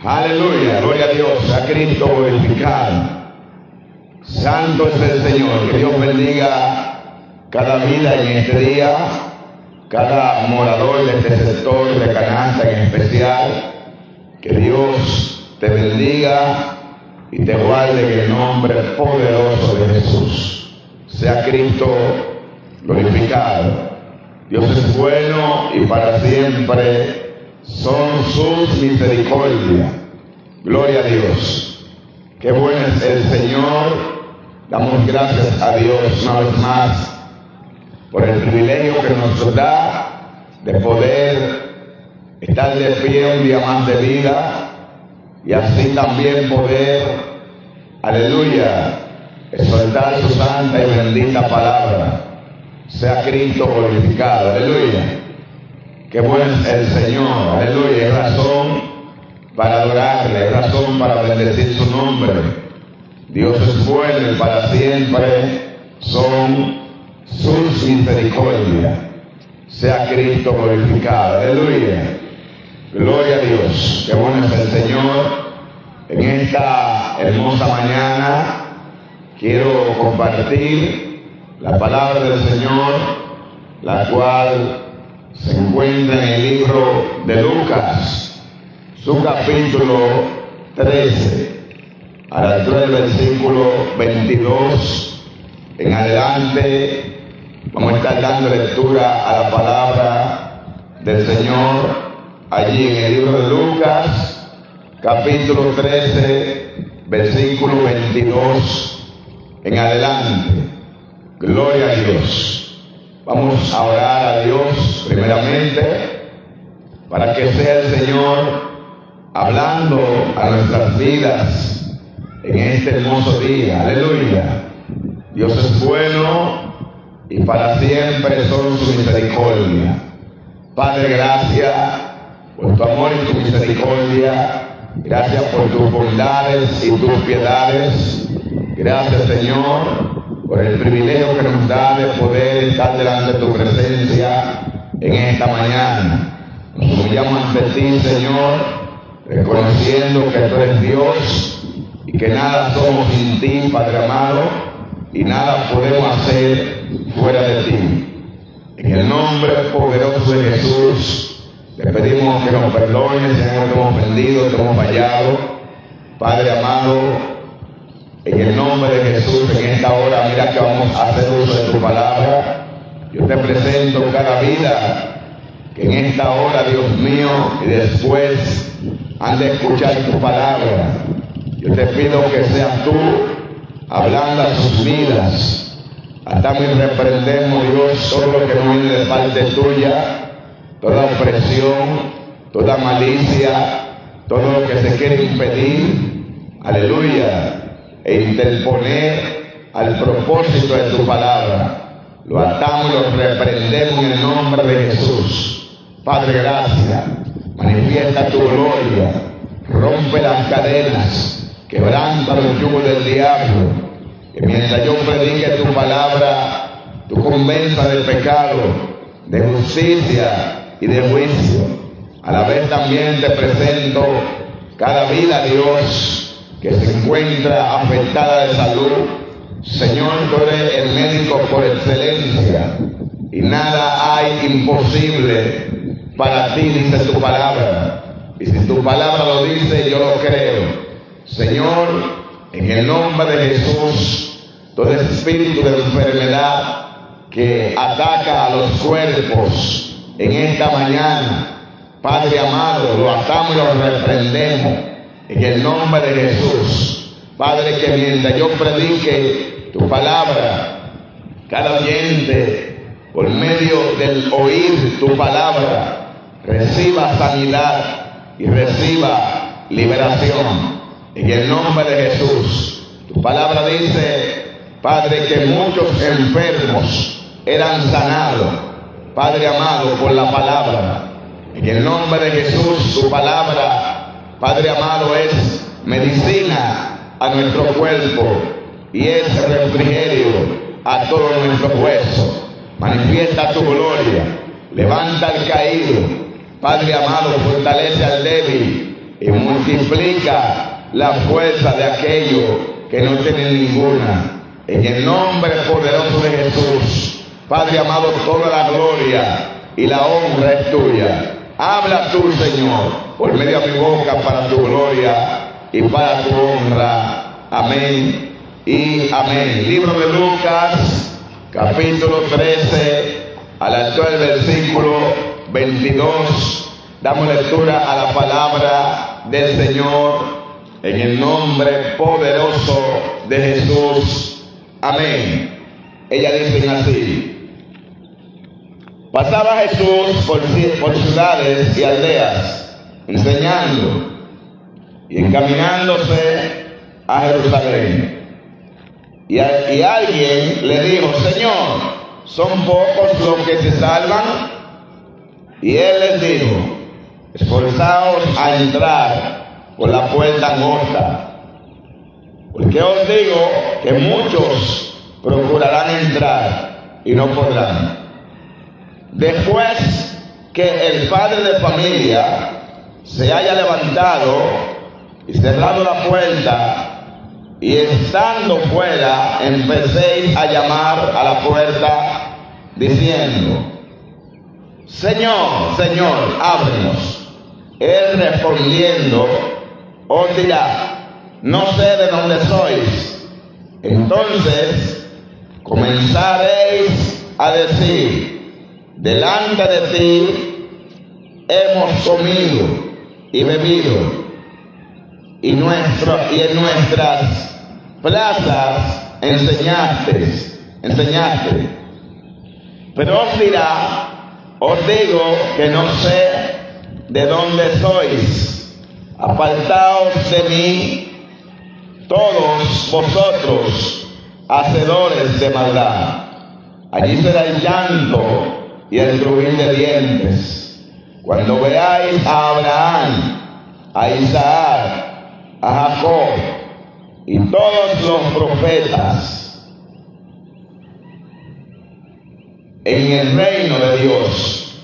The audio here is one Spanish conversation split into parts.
Aleluya, gloria a Dios, a Cristo glorificado. Santo es el Señor. Que Dios bendiga cada vida en este día, cada morador de este sector de Canasta en especial. Que Dios te bendiga y te guarde en el nombre poderoso de Jesús. Sea Cristo glorificado. Dios es bueno y para siempre son sus misericordias. Gloria a Dios. Qué bueno es el Señor. Damos gracias a Dios una vez más por el privilegio que nos da de poder estar de pie un día más de vida y así también poder, aleluya, exaltar su santa y bendita palabra. Sea Cristo glorificado, aleluya. Qué bueno es el Señor, aleluya. Es razón para adorarle, es razón para bendecir su nombre. Dios es bueno y para siempre son sus misericordias. Sea Cristo glorificado, aleluya. Gloria a Dios. Qué bueno es el Señor. En esta hermosa mañana quiero compartir la palabra del Señor, la cual se encuentra en el libro de Lucas, su capítulo 13, a la altura del versículo 22 en adelante. Vamos a estar dando lectura a la palabra del Señor allí en el libro de Lucas, capítulo 13, versículo 22 en adelante. Gloria a Dios. Vamos a orar a Dios primeramente para que sea el Señor hablando a nuestras vidas en este hermoso día. Aleluya. Dios es bueno y para siempre son su misericordia. Padre, gracias por tu amor y tu misericordia. Gracias por tus bondades y tus piedades. Gracias, Señor, por el privilegio que nos da de poder estar delante de tu presencia en esta mañana. Nos humillamos ante ti, Señor, reconociendo que tú eres Dios y que nada somos sin ti, Padre amado, y nada podemos hacer fuera de ti. En el nombre poderoso de Jesús, le pedimos que nos perdones, Señor, que hemos ofendido, que hemos fallado. Padre amado, en el nombre de Jesús, en esta hora, mira que vamos a hacer uso de tu palabra. Yo te presento cada vida que en esta hora, Dios mío, y después han de escuchar tu palabra. Yo te pido que seas tú hablando a sus vidas. Atamos y reprendemos, Dios, todo lo que no viene de parte tuya, toda opresión, toda malicia, todo lo que se quiere impedir, aleluya, e interponer al propósito de tu palabra. Lo atamos y lo reprendemos en el nombre de Jesús. Padre, gracias. Manifiesta tu gloria. Rompe las cadenas. Quebranta los yugos del diablo. Que mientras yo predique tu palabra, tú convenza del pecado, de justicia y de juicio. A la vez también te presento cada vida, Dios, que se encuentra afectada de salud. Señor, tú eres el médico por excelencia y nada hay imposible para ti, dice tu palabra. Y si tu palabra lo dice, yo lo creo. Señor, en el nombre de Jesús, todo espíritu de enfermedad que ataca a los cuerpos en esta mañana, Padre amado, lo atamos y lo reprendemos en el nombre de Jesús. Padre, que mientras yo predique tu palabra, cada oyente, por medio del oír tu palabra, reciba sanidad y reciba liberación en el nombre de Jesús. Tu palabra dice, Padre, que muchos enfermos eran sanados, Padre amado, por la palabra. En el nombre de Jesús, tu palabra, Padre amado, es medicina a nuestro cuerpo y es refrigerio a todo nuestro hueso. Manifiesta tu gloria, levanta al caído, Padre amado, fortalece al débil y multiplica la fuerza de aquello que no tiene ninguna. En el nombre poderoso de Jesús, Padre amado, toda la gloria y la honra es tuya. Habla tú, Señor, por medio de mi boca para tu gloria y para tu honra. Amén y amén. Libro de Lucas, capítulo 13, al actual versículo 22. Damos lectura a la palabra del Señor en el nombre poderoso de Jesús. Amén. Ella dice así: pasaba Jesús por ciudades y aldeas, enseñando y encaminándose a Jerusalén. Y alguien le dijo: Señor, ¿son pocos los que se salvan? Y él les dijo: esforzaos a entrar por la puerta angosta, porque os digo que muchos procurarán entrar y no podrán. Después que el padre de familia se haya levantado y cerrado la puerta, y estando fuera empecéis a llamar a la puerta diciendo: Señor, Señor, ábrenos. Él respondiendo os dirá: no sé de dónde sois. Entonces comenzaréis a decir: delante de ti hemos comido y bebido, y en nuestras plazas enseñaste. Pero os dirá: os digo que no sé de dónde sois. Apartaos de mí, todos vosotros, hacedores de maldad. Allí será el llanto y el crujir de dientes, cuando veáis a Abraham, a Isaac, a Jacob y todos los profetas en el reino de Dios,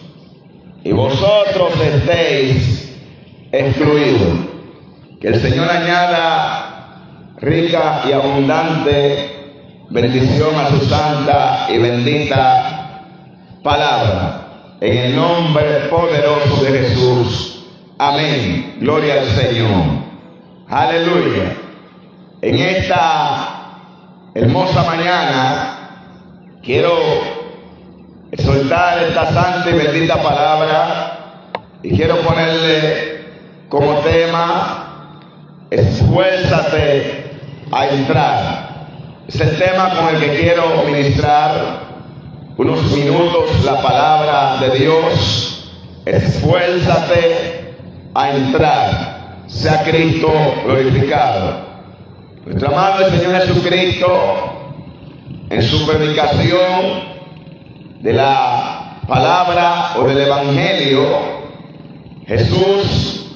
y vosotros estéis excluidos. Que el Señor añada rica y abundante bendición a su santa y bendita palabra, en el nombre poderoso de Jesús. Amén. Gloria al Señor. Aleluya. En esta hermosa mañana quiero exhortar esta santa y bendita palabra, y quiero ponerle como tema: esfuérzate a entrar. Es el tema con el que quiero ministrar unos minutos la palabra de Dios. Esfuérzate a entrar. Sea Cristo glorificado. Nuestro amado el Señor Jesucristo, en su predicación de la palabra o del evangelio, Jesús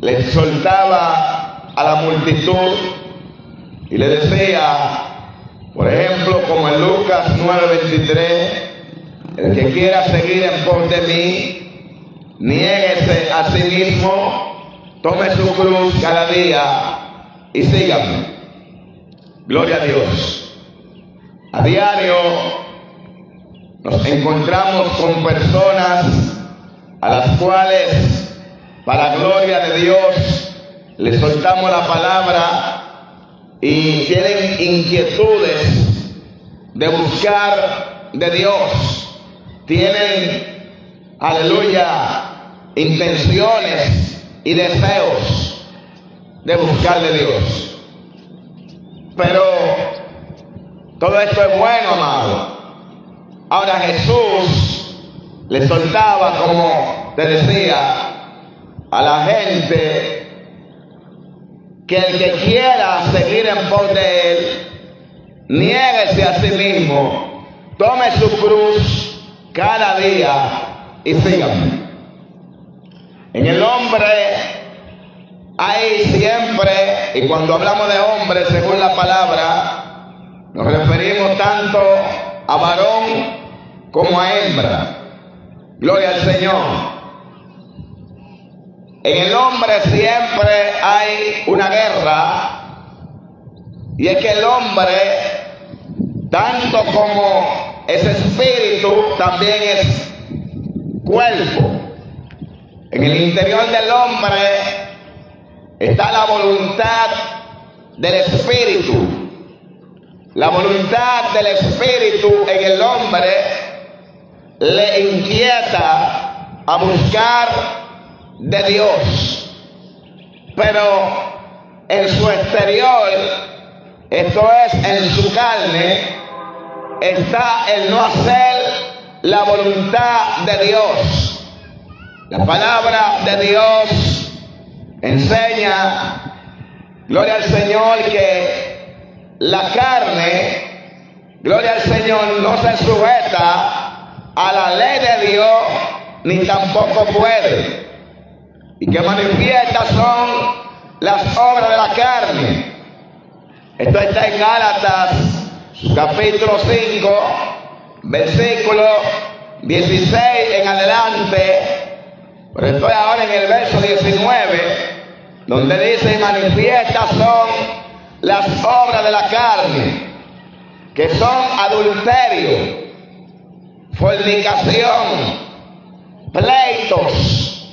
le exhortaba a la multitud y le decía, por ejemplo, como en Lucas 9:23, el que quiera seguir en pos de mí, niéguese a sí mismo, tome su cruz cada día y sígame. Gloria a Dios. A diario nos encontramos con personas a las cuales, para gloria de Dios, les soltamos la palabra y tienen inquietudes de buscar de Dios. Tienen, aleluya, intenciones y deseos de buscar de Dios. Pero todo esto es bueno, amado. Ahora Jesús le soltaba, como te decía, a la gente que el que quiera seguir en pos de él, niéguese a sí mismo, tome su cruz cada día y sígame. En el hombre hay siempre, y cuando hablamos de hombre, según la palabra, nos referimos tanto a varón como a hembra. Gloria al Señor. en el hombre siempre hay una guerra, y es que el hombre, tanto como es espíritu, también es cuerpo. En el interior del hombre está la voluntad del espíritu. La voluntad del espíritu en el hombre le inquieta a buscar de Dios, pero en su exterior, esto es en su carne, está el no hacer la voluntad de Dios. La palabra de Dios enseña, gloria al Señor, que la carne, gloria al Señor, no se sujeta a la ley de Dios, ni tampoco puede. Y que manifiestas son las obras de la carne. Esto está en Gálatas, capítulo 5, versículo 16 en adelante. Pero estoy ahora en el verso 19, donde dice: manifiestas son las obras de la carne, que son adulterio, fornicación, pleitos,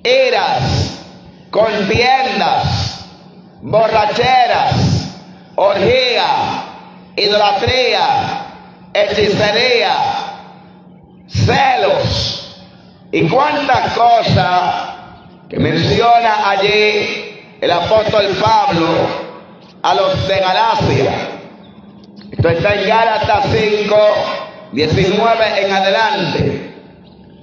iras, contiendas, borracheras, orgía, idolatría, hechicería, celos y cuántas cosas que menciona allí el apóstol Pablo a los de Galacia. Esto está en Gálatas 5, 19 en adelante.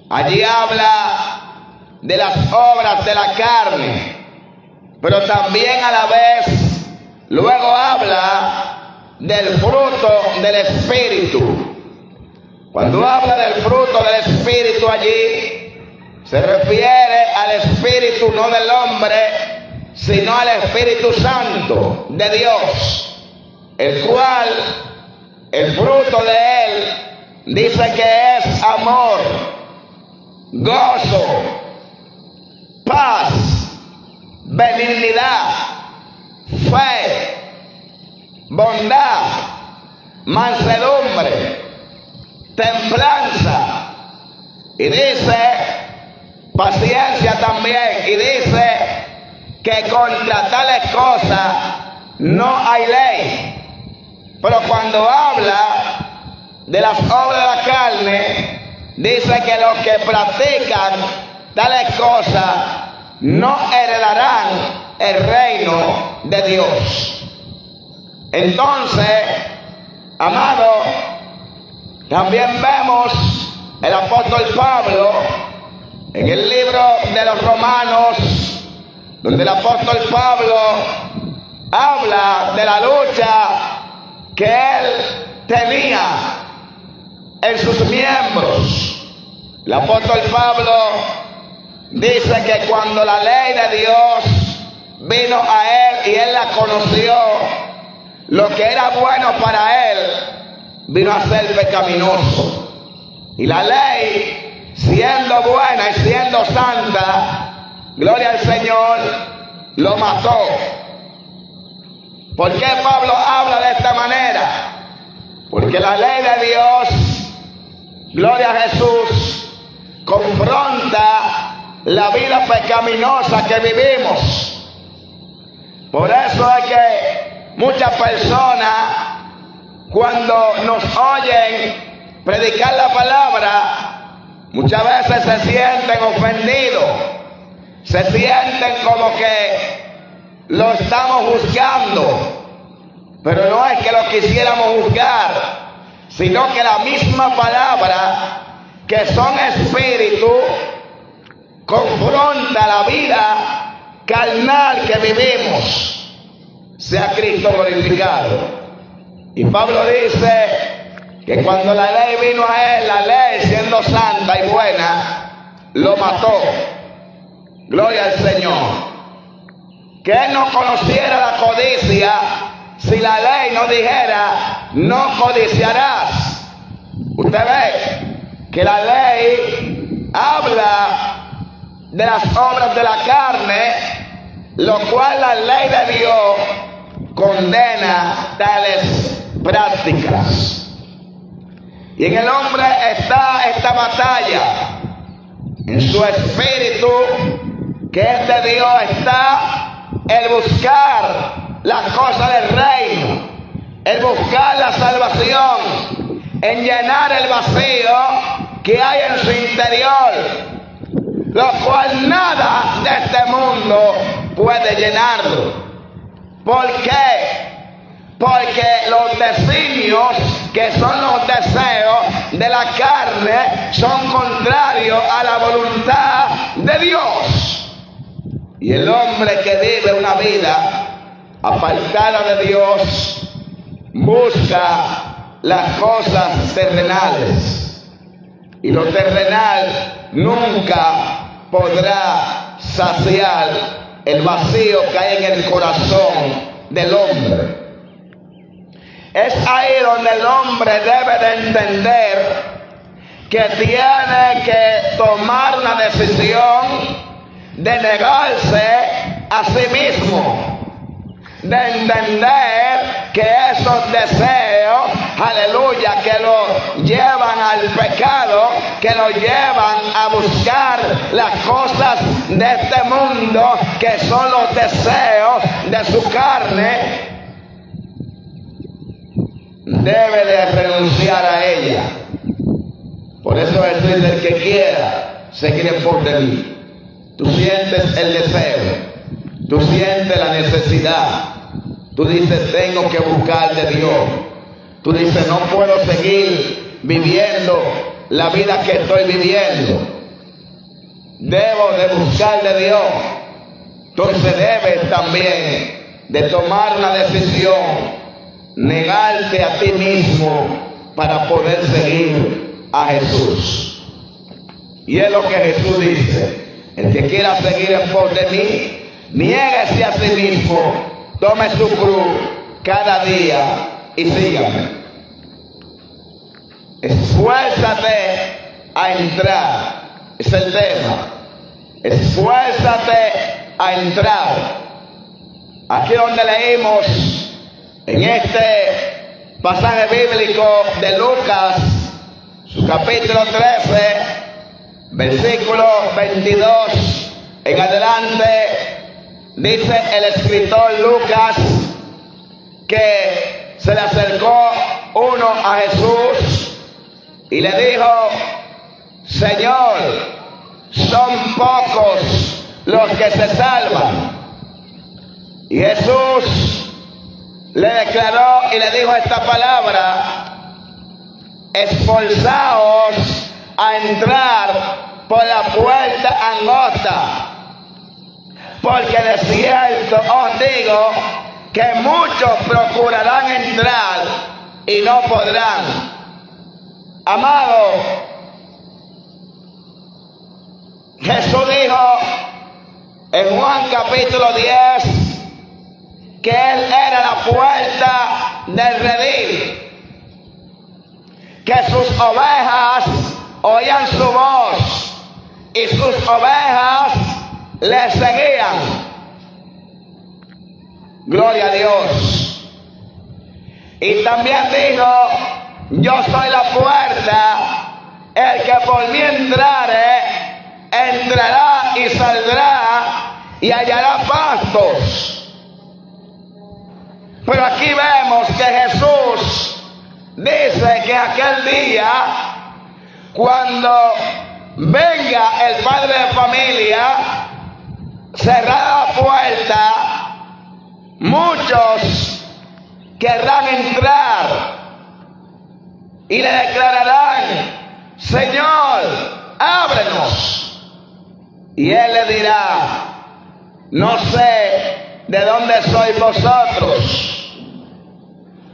Allí habla de las obras de la carne, pero también a la vez luego habla del fruto del Espíritu. Cuando habla del fruto del Espíritu allí, se refiere al Espíritu no del hombre, sino al Espíritu Santo de Dios, el cual, el fruto de él, dice que es amor, gozo, paz, benignidad, fe, bondad, mansedumbre, templanza, y dice paciencia también, y dice que contra tales cosas no hay ley. Pero cuando habla de las obras de la carne, dice que los que practican tales cosas no heredarán el reino de Dios. Entonces, amado, también vemos el apóstol Pablo en el libro de los Romanos, donde el apóstol Pablo habla de la lucha que él tenía en sus miembros. El apóstol Pablo dice que cuando la ley de Dios vino a él y él la conoció, lo que era bueno para él vino a ser pecaminoso. Y la ley, siendo buena y siendo santa, gloria al Señor, lo mató. ¿Por qué Pablo habla de esta manera? Porque la ley de Dios, gloria a Jesús, confronta la vida pecaminosa que vivimos. Por eso es que muchas personas, cuando nos oyen predicar la palabra, muchas veces se sienten ofendidos, se sienten como que lo estamos juzgando, pero no es que lo quisiéramos juzgar, sino que la misma palabra, que son espíritu, confronta la vida carnal que vivimos. Sea Cristo glorificado. Y Pablo dice que cuando la ley vino a él, la ley siendo santa y buena, lo mató. Gloria al Señor. Que él no conociera la codicia si la ley no dijera: no codiciarás. Usted ve que la ley habla de las obras de la carne, lo cual la ley de Dios condena tales prácticas. Y en el hombre está esta batalla. En su espíritu, que es de Dios, está el buscar las cosas del reino, el buscar la salvación, en llenar el vacío que hay en su interior, lo cual nada de este mundo puede llenarlo. ¿Por qué? Porque los designios, que son los deseos de la carne, son contrarios a la voluntad de Dios. Y el hombre que vive una vida apartada de Dios busca las cosas terrenales. Y lo terrenal nunca podrá saciar el vacío que hay en el corazón del hombre. Es ahí donde el hombre debe de entender que tiene que tomar una decisión de negarse a sí mismo, de entender que esos deseos, aleluya, que lo llevan al pecado, que lo llevan a buscar las cosas de este mundo, que son los deseos de su carne, debe de renunciar a ella. Por eso Jesús dice: el que quiera seguir en pos de mí. Tú sientes el deseo, tú sientes la necesidad, tú dices: tengo que buscar de Dios. Tú dices: no puedo seguir viviendo la vida que estoy viviendo, debo de buscar de Dios. Entonces debes también de tomar una decisión, negarte a ti mismo para poder seguir a Jesús. Y es lo que Jesús dice: el que quiera seguir en pos de mí, niéguese a sí mismo, tome su cruz cada día y sígame. Esfuérzate a entrar, es el tema. Esfuérzate a entrar. Aquí donde leímos en este pasaje bíblico de Lucas, su capítulo 13, versículo 22 en adelante, dice el escritor Lucas que se le acercó uno a Jesús y le dijo: Señor, son pocos los que se salvan. Y Jesús le declaró y le dijo esta palabra: esforzaos a entrar por la puerta angosta, porque de cierto os digo que muchos procurarán entrar y no podrán. Amado, Jesús dijo en Juan capítulo 10 que Él era la puerta del redil, que sus ovejas oían su voz y sus ovejas le seguían. Gloria a Dios. Y también dijo: yo soy la puerta, el que por mí entrare, entrará y saldrá y hallará pastos. Pero aquí vemos que Jesús dice que aquel día, cuando venga el padre de familia, cerrará la puerta, muchos querrán entrar y le declararán: Señor, ábrenos. Y Él le dirá: no sé de dónde sois vosotros,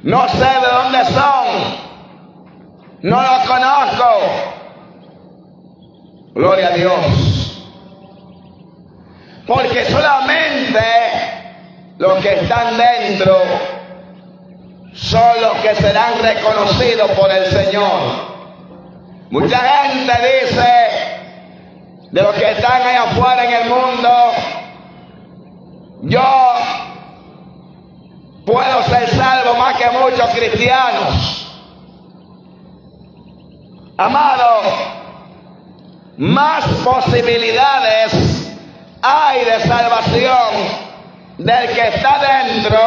no sé de dónde son, no los conozco. Gloria a Dios. Porque solamente los que están dentro son los que serán reconocidos por el Señor. Mucha gente dice: de los que están allá afuera en el mundo, yo puedo ser salvo más que muchos cristianos. Amado, más posibilidades hay de salvación del que está dentro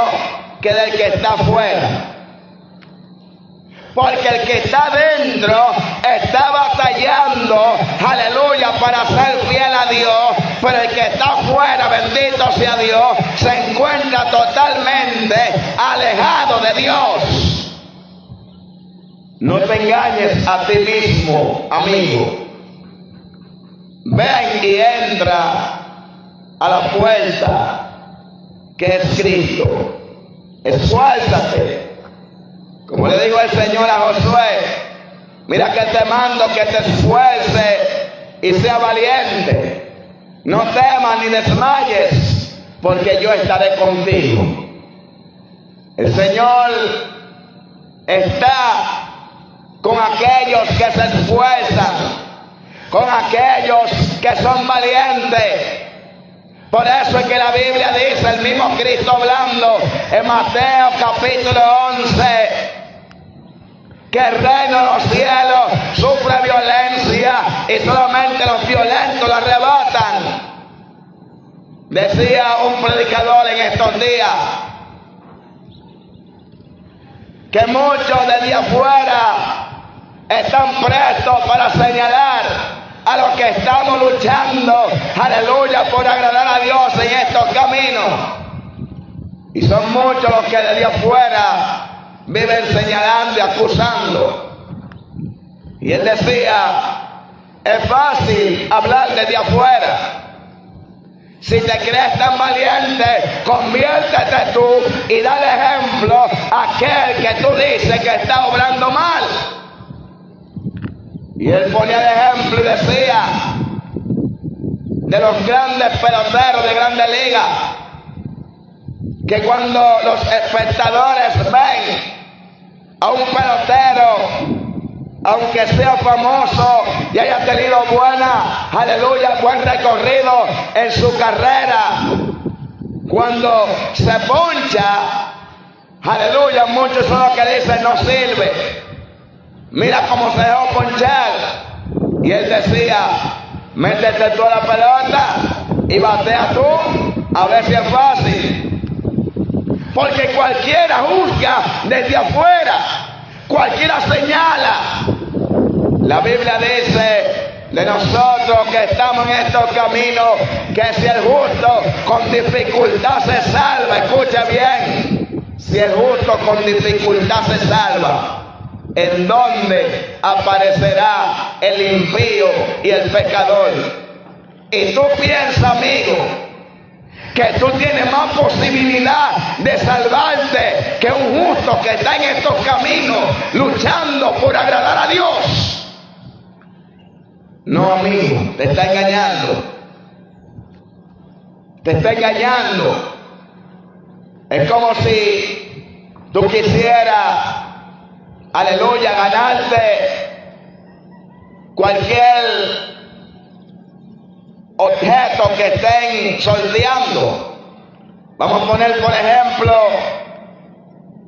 que del que está afuera. Porque el que está dentro está batallando, aleluya, para ser fiel a Dios. Pero el que está afuera, bendito sea Dios, se encuentra totalmente alejado de Dios. No te engañes a ti mismo, amigo. Ven y entra a la puerta que es Cristo. Esfuérzate. Como le dijo el Señor a Josué, mira que te mando que te esfuerces y sea valiente. No temas ni desmayes, porque yo estaré contigo. El Señor está con aquellos que se esfuerzan, con aquellos que son valientes. Por eso es que la Biblia dice, el mismo Cristo hablando en Mateo capítulo 11, que el reino de los cielos sufre violencia y solamente los violentos la arrebatan. Decía un predicador en estos días que muchos de allá afuera están prestos para señalar a los que estamos luchando, aleluya, por agradar a Dios en estos caminos. Y son muchos los que de allá afuera viven señalando y acusando. Y él decía, es fácil hablar desde afuera. Si te crees tan valiente, conviértete tú y dale ejemplo a aquel que tú dices que está obrando mal. Y él ponía el ejemplo y decía de los grandes peloteros de Grandes Ligas, que cuando los espectadores ven a un pelotero, aunque sea famoso y haya tenido buen recorrido en su carrera, cuando se poncha, aleluya, muchos son los que dicen no sirve. Mira cómo se dejó ponchar. Y él decía, métete tú a la pelota y batea tú, a ver si es fácil. Porque cualquiera juzga desde afuera, cualquiera señala. La Biblia dice de nosotros que estamos en estos caminos, que si el justo con dificultad se salva, escucha bien, si el justo con dificultad se salva, ¿en dónde aparecerá el impío y el pecador? Y tú piensas, amigo, que tú tienes más posibilidad de salvarte que un justo que está en estos caminos luchando por agradar a Dios. No, amigo, te está engañando. Te está engañando. Es como si tú quisieras, aleluya, ganarte cualquier objeto que estén sorteando. Vamos a poner, por ejemplo,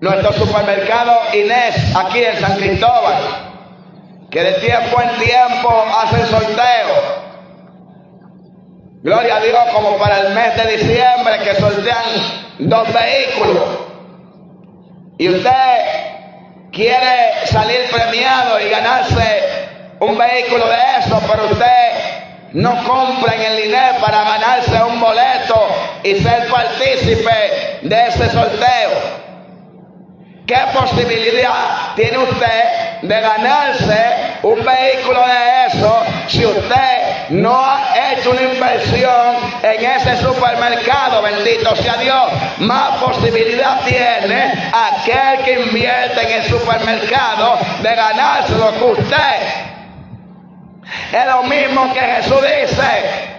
nuestro supermercado Inés, aquí en San Cristóbal, que de tiempo en tiempo hacen sorteo. Gloria a Dios, como para el mes de diciembre, que sortean 2 vehículos. Y usted quiere salir premiado y ganarse un vehículo de eso, pero usted no compra en el INE para ganarse un boleto y ser partícipe de ese sorteo. ¿Qué posibilidad tiene usted de ganarse un vehículo de eso si usted no ha hecho una inversión en ese supermercado? Bendito sea Dios. Más posibilidad tiene aquel que invierte en el supermercado de ganarse lo que usted. Es lo mismo que Jesús dice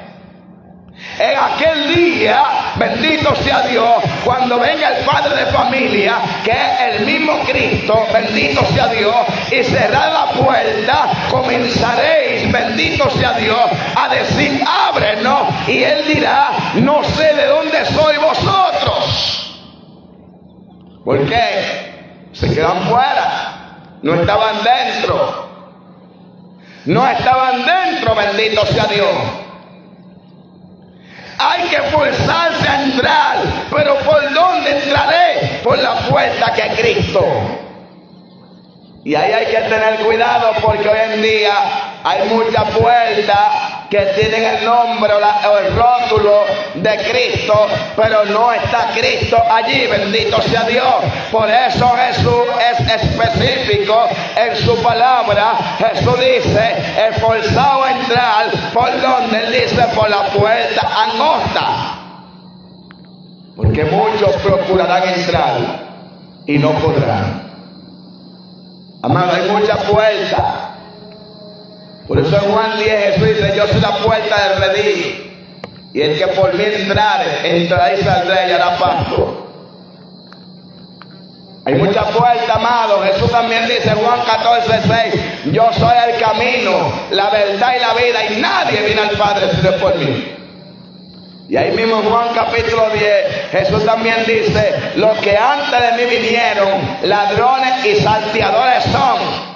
en aquel día, bendito sea Dios, cuando venga el padre de familia, que es el mismo Cristo, bendito sea Dios, y cerrar la puerta, comenzaréis, bendito sea Dios, a decir, ábrenos, y él dirá, no sé de dónde sois vosotros. ¿Por qué? Se quedan fuera, no estaban dentro. No estaban dentro, bendito sea Dios. Hay que forzarse a entrar, pero ¿por dónde entraré? Por la puerta que es Cristo. Y ahí hay que tener cuidado, porque hoy en día hay muchas puertas que tienen el nombre o el rótulo de Cristo, pero no está Cristo allí, bendito sea Dios. Por eso Jesús es específico en su palabra. Jesús dice, esforzado a entrar, por donde él dice, por la puerta angosta. Porque muchos procurarán entrar y no podrán. Amado, hay muchas puertas. Por eso en Juan 10 Jesús dice, yo soy la puerta del redil, y el que por mí entrare, entrará y saldrá y hará pasto. Hay muchas puertas, amado. Jesús también dice en Juan 14:6, yo soy el camino, la verdad y la vida, y nadie viene al Padre sino por mí. Y ahí mismo en Juan capítulo 10, Jesús también dice, los que antes de mí vinieron, ladrones y salteadores son.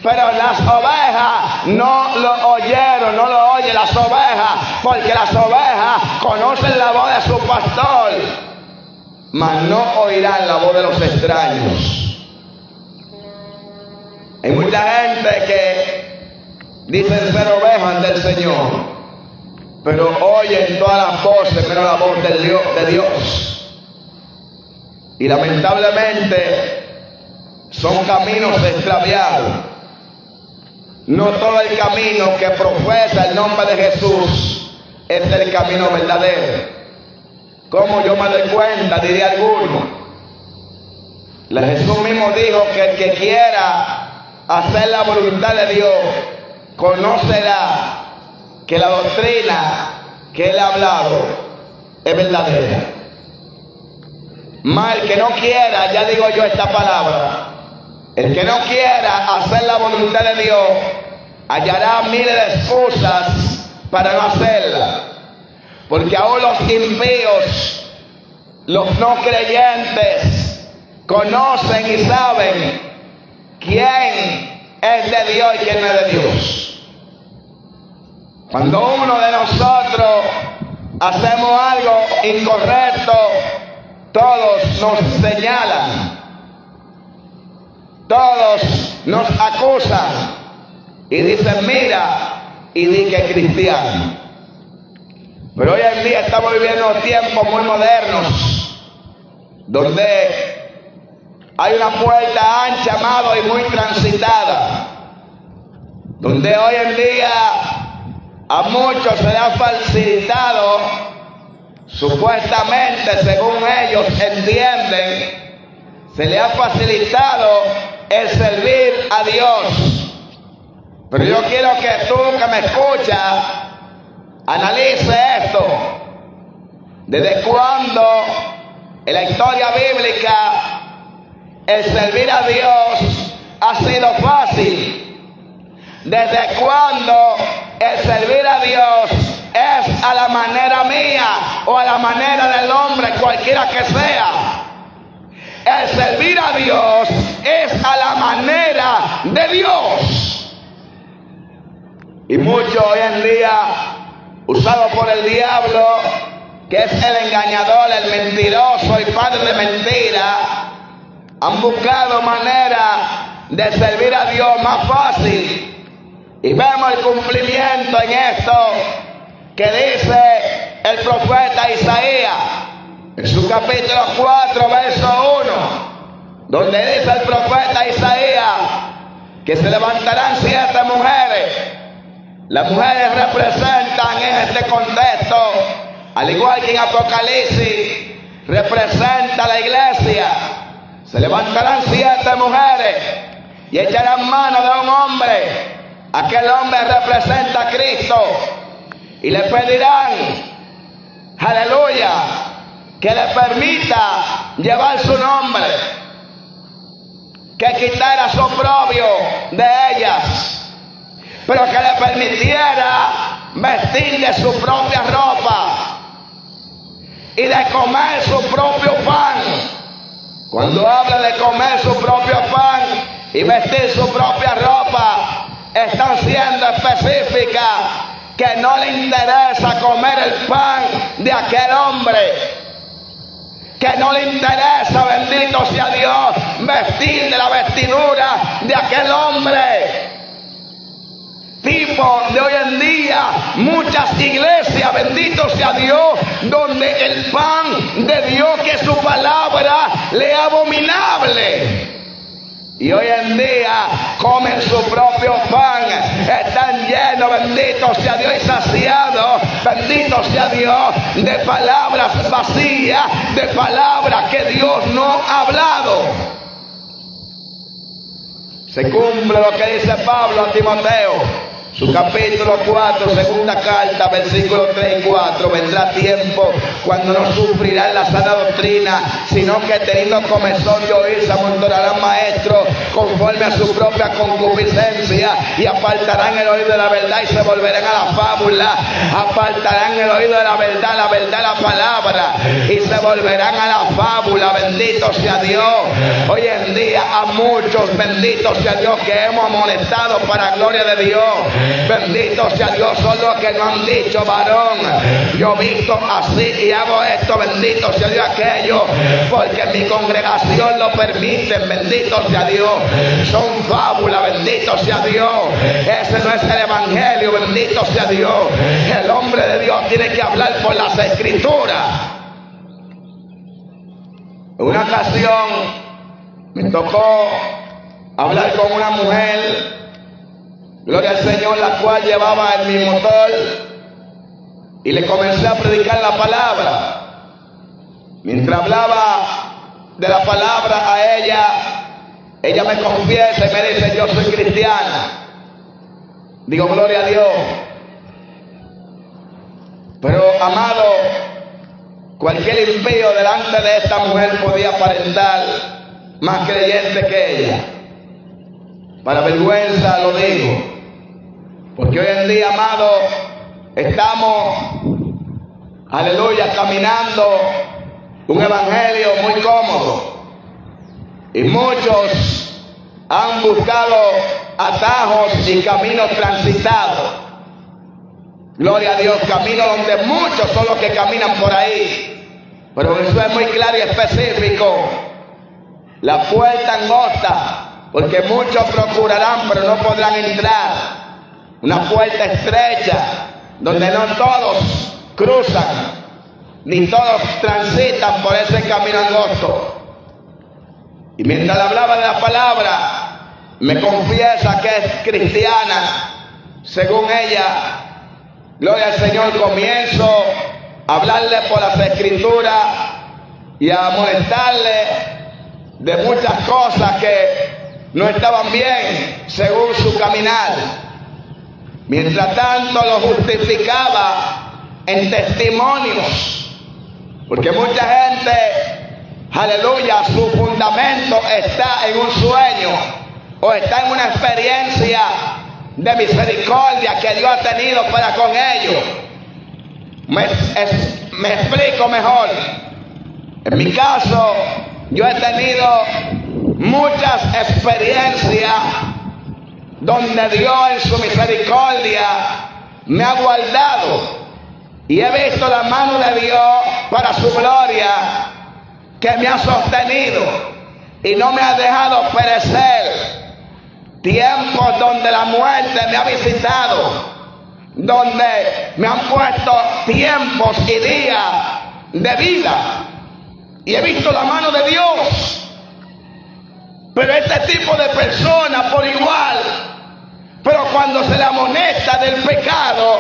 Pero las ovejas no lo oyeron, no lo oyen las ovejas, porque las ovejas conocen la voz de su pastor, mas no oirán la voz de los extraños. Hay mucha gente que dicen ser ovejas del Señor, pero oyen todas las voces menos la voz de Dios. Y lamentablemente son caminos extraviados. No todo el camino que profesa el nombre de Jesús es el camino verdadero. Como yo me doy cuenta, diría alguno. Jesús mismo dijo que el que quiera hacer la voluntad de Dios conocerá que la doctrina que él ha hablado es verdadera. Mas el que no quiera, ya digo yo esta palabra, el que no quiera hacer la voluntad de Dios hallará miles de excusas para no hacerla. Porque aún los impíos, los no creyentes, conocen y saben quién es de Dios y quién no es de Dios. Cuando uno de nosotros hacemos algo incorrecto, todos nos señalan, todos nos acusan y dicen, mira, y di que es cristiano. Pero hoy en día estamos viviendo tiempos muy modernos, donde hay una puerta ancha, amado, y muy transitada, donde hoy en día a muchos se les ha facilitado, supuestamente, según ellos entienden, se les ha facilitado el servir a Dios. Pero yo quiero que tú que me escuchas analice esto. ¿Desde cuándo en la historia bíblica el servir a Dios ha sido fácil? ¿Desde cuándo el servir a Dios es a la manera mía o a la manera del hombre, cualquiera que sea? El servir a Dios es a la manera de Dios. Y muchos hoy en día, usados por el diablo, que es el engañador, el mentiroso y padre de mentira, han buscado manera de servir a Dios más fácil. Y vemos el cumplimiento en esto que dice el profeta Isaías en su capítulo 4, verso 1, donde dice el profeta Isaías que se levantarán 7 mujeres. Las mujeres representan en este contexto, al igual que en Apocalipsis, representa la iglesia. Se levantarán 7 mujeres y echarán mano de un hombre. Aquel hombre representa a Cristo y le pedirán aleluya, que le permita llevar su nombre, que quitara su oprobio de ellas, pero que le permitiera vestir de su propia ropa y de comer su propio pan. Cuando habla de comer su propio pan y vestir su propia ropa, están siendo específicas que no le interesa comer el pan de aquel hombre, que no le interesa, bendito sea Dios, vestir de la vestidura de aquel hombre. Tipo de hoy en día, muchas iglesias, bendito sea Dios, donde el pan de Dios, que es su palabra, le es abominable. Y hoy en día comen su propio pan, están llenos, bendito sea Dios, y saciados, bendito sea Dios, de palabras vacías, de palabras que Dios no ha hablado. Se cumple lo que dice Pablo a Timoteo. Su capítulo 4, segunda carta, versículos 3 y 4. Vendrá tiempo cuando no sufrirán la sana doctrina, sino que teniendo comezón de oír, se amontonarán maestros conforme a su propia concupiscencia, y apartarán el oído de la verdad y se volverán a la fábula. Apartarán el oído de la verdad, la palabra, y se volverán a la fábula. Bendito sea Dios. Hoy en día a muchos, bendito sea Dios, que hemos amonestado para gloria de Dios. Bendito sea Dios, son los que no han dicho: varón, yo visto así y hago esto, bendito sea Dios aquello, porque mi congregación lo permite, bendito sea Dios. Son fábulas, bendito sea Dios. Ese no es el evangelio, bendito sea Dios. El hombre de Dios tiene que hablar por las escrituras. En una ocasión me tocó hablar con una mujer, gloria al Señor, la cual llevaba en mi motor, y le comencé a predicar la palabra. Mientras hablaba de la palabra a ella me confiesa y me dice: yo soy cristiana. Digo: gloria a Dios. Pero, amado, cualquier impío delante de esta mujer podía aparentar más creyente que ella. Para vergüenza lo digo, porque hoy en día, amado, estamos, aleluya, caminando un evangelio muy cómodo, y muchos han buscado atajos y caminos transitados. Gloria a Dios, caminos donde muchos son los que caminan por ahí, pero eso es muy claro y específico. La puerta angosta, porque muchos procurarán pero no podrán entrar. Una puerta estrecha, donde no todos cruzan, ni todos transitan por ese camino angosto. Y mientras le hablaba de la palabra, me confiesa que es cristiana. Según ella, gloria al Señor, comienzo a hablarle por las escrituras y a molestarle de muchas cosas que no estaban bien según su caminar. Mientras tanto lo justificaba en testimonios, porque mucha gente, aleluya, su fundamento está en un sueño o está en una experiencia de misericordia que Dios ha tenido para con ellos. Me explico mejor. En mi caso, yo he tenido muchas experiencias donde Dios en su misericordia me ha guardado, y he visto la mano de Dios para su gloria, que me ha sostenido y no me ha dejado perecer. Tiempos donde la muerte me ha visitado, donde me han puesto tiempos y días de vida, y he visto la mano de Dios. Pero este tipo de personas por igual, pero cuando se le amonesta del pecado,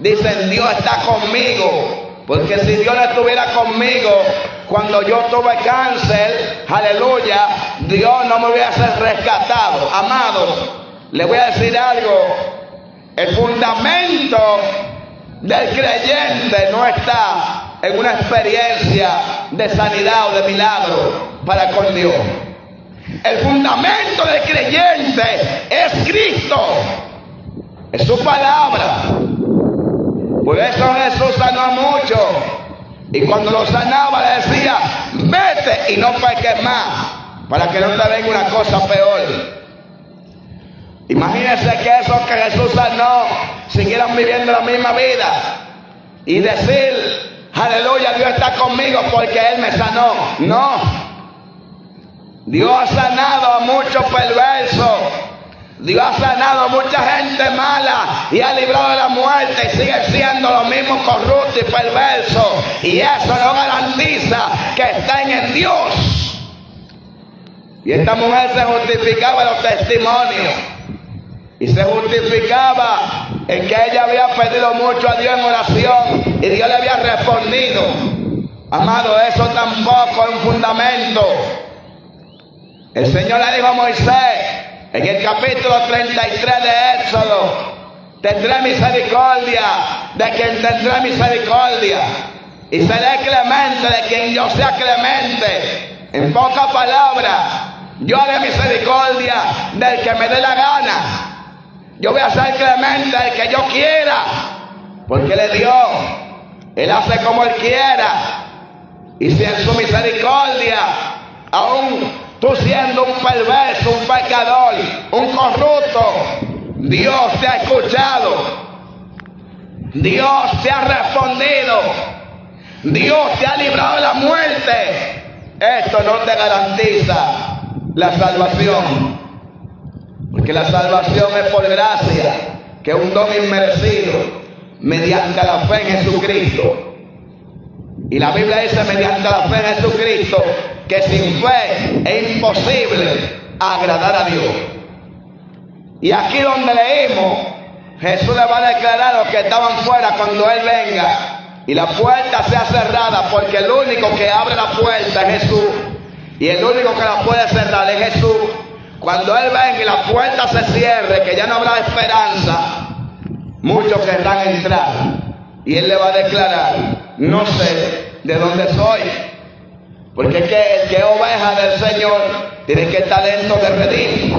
dicen: Dios está conmigo. Porque si Dios no estuviera conmigo cuando yo tuve cáncer, aleluya, Dios no me hubiese rescatado. Amado, le voy a decir algo: el fundamento del creyente no está en una experiencia de sanidad o de milagro para con Dios. El fundamento del creyente es Cristo, es su palabra. Por eso Jesús sanó a muchos, y cuando lo sanaba le decía: vete y no peques más, para que no te venga una cosa peor. Imagínense que esos que Jesús sanó siguieran viviendo la misma vida y decir: aleluya, Dios está conmigo porque Él me sanó. No, Dios ha sanado a muchos perversos, Dios ha sanado a mucha gente mala y ha librado de la muerte, y sigue siendo lo mismo corrupto y perverso, y eso no garantiza que estén en Dios. Y esta mujer se justificaba en los testimonios, y se justificaba en que ella había pedido mucho a Dios en oración y Dios le había respondido. Amado, eso tampoco es un fundamento. El Señor le dijo a Moisés en el capítulo 33 de Éxodo: tendré misericordia de quien tendré misericordia, y seré clemente de quien yo sea clemente. En pocas palabras, yo haré misericordia del que me dé la gana. Yo voy a ser clemente al que yo quiera, porque le dio. Él hace como Él quiera. Y si en su misericordia, aún tú siendo un perverso, un pecador, un corrupto, Dios te ha escuchado, Dios te ha respondido, Dios te ha librado de la muerte, esto no te garantiza la salvación. Porque la salvación es por gracia, que es un don inmerecido mediante la fe en Jesucristo. Y la Biblia dice mediante la fe en Jesucristo que sin fe es imposible agradar a Dios. Y aquí donde leímos, Jesús le va a declarar a los que estaban fuera cuando Él venga y la puerta sea cerrada, porque el único que abre la puerta es Jesús, y el único que la puede cerrar es Jesús. Cuando Él venga y la puerta se cierre, que ya no habrá esperanza, muchos querrán entrar, y Él le va a declarar: no sé de dónde soy. Porque es que el que es oveja del Señor tiene que estar dentro de redil.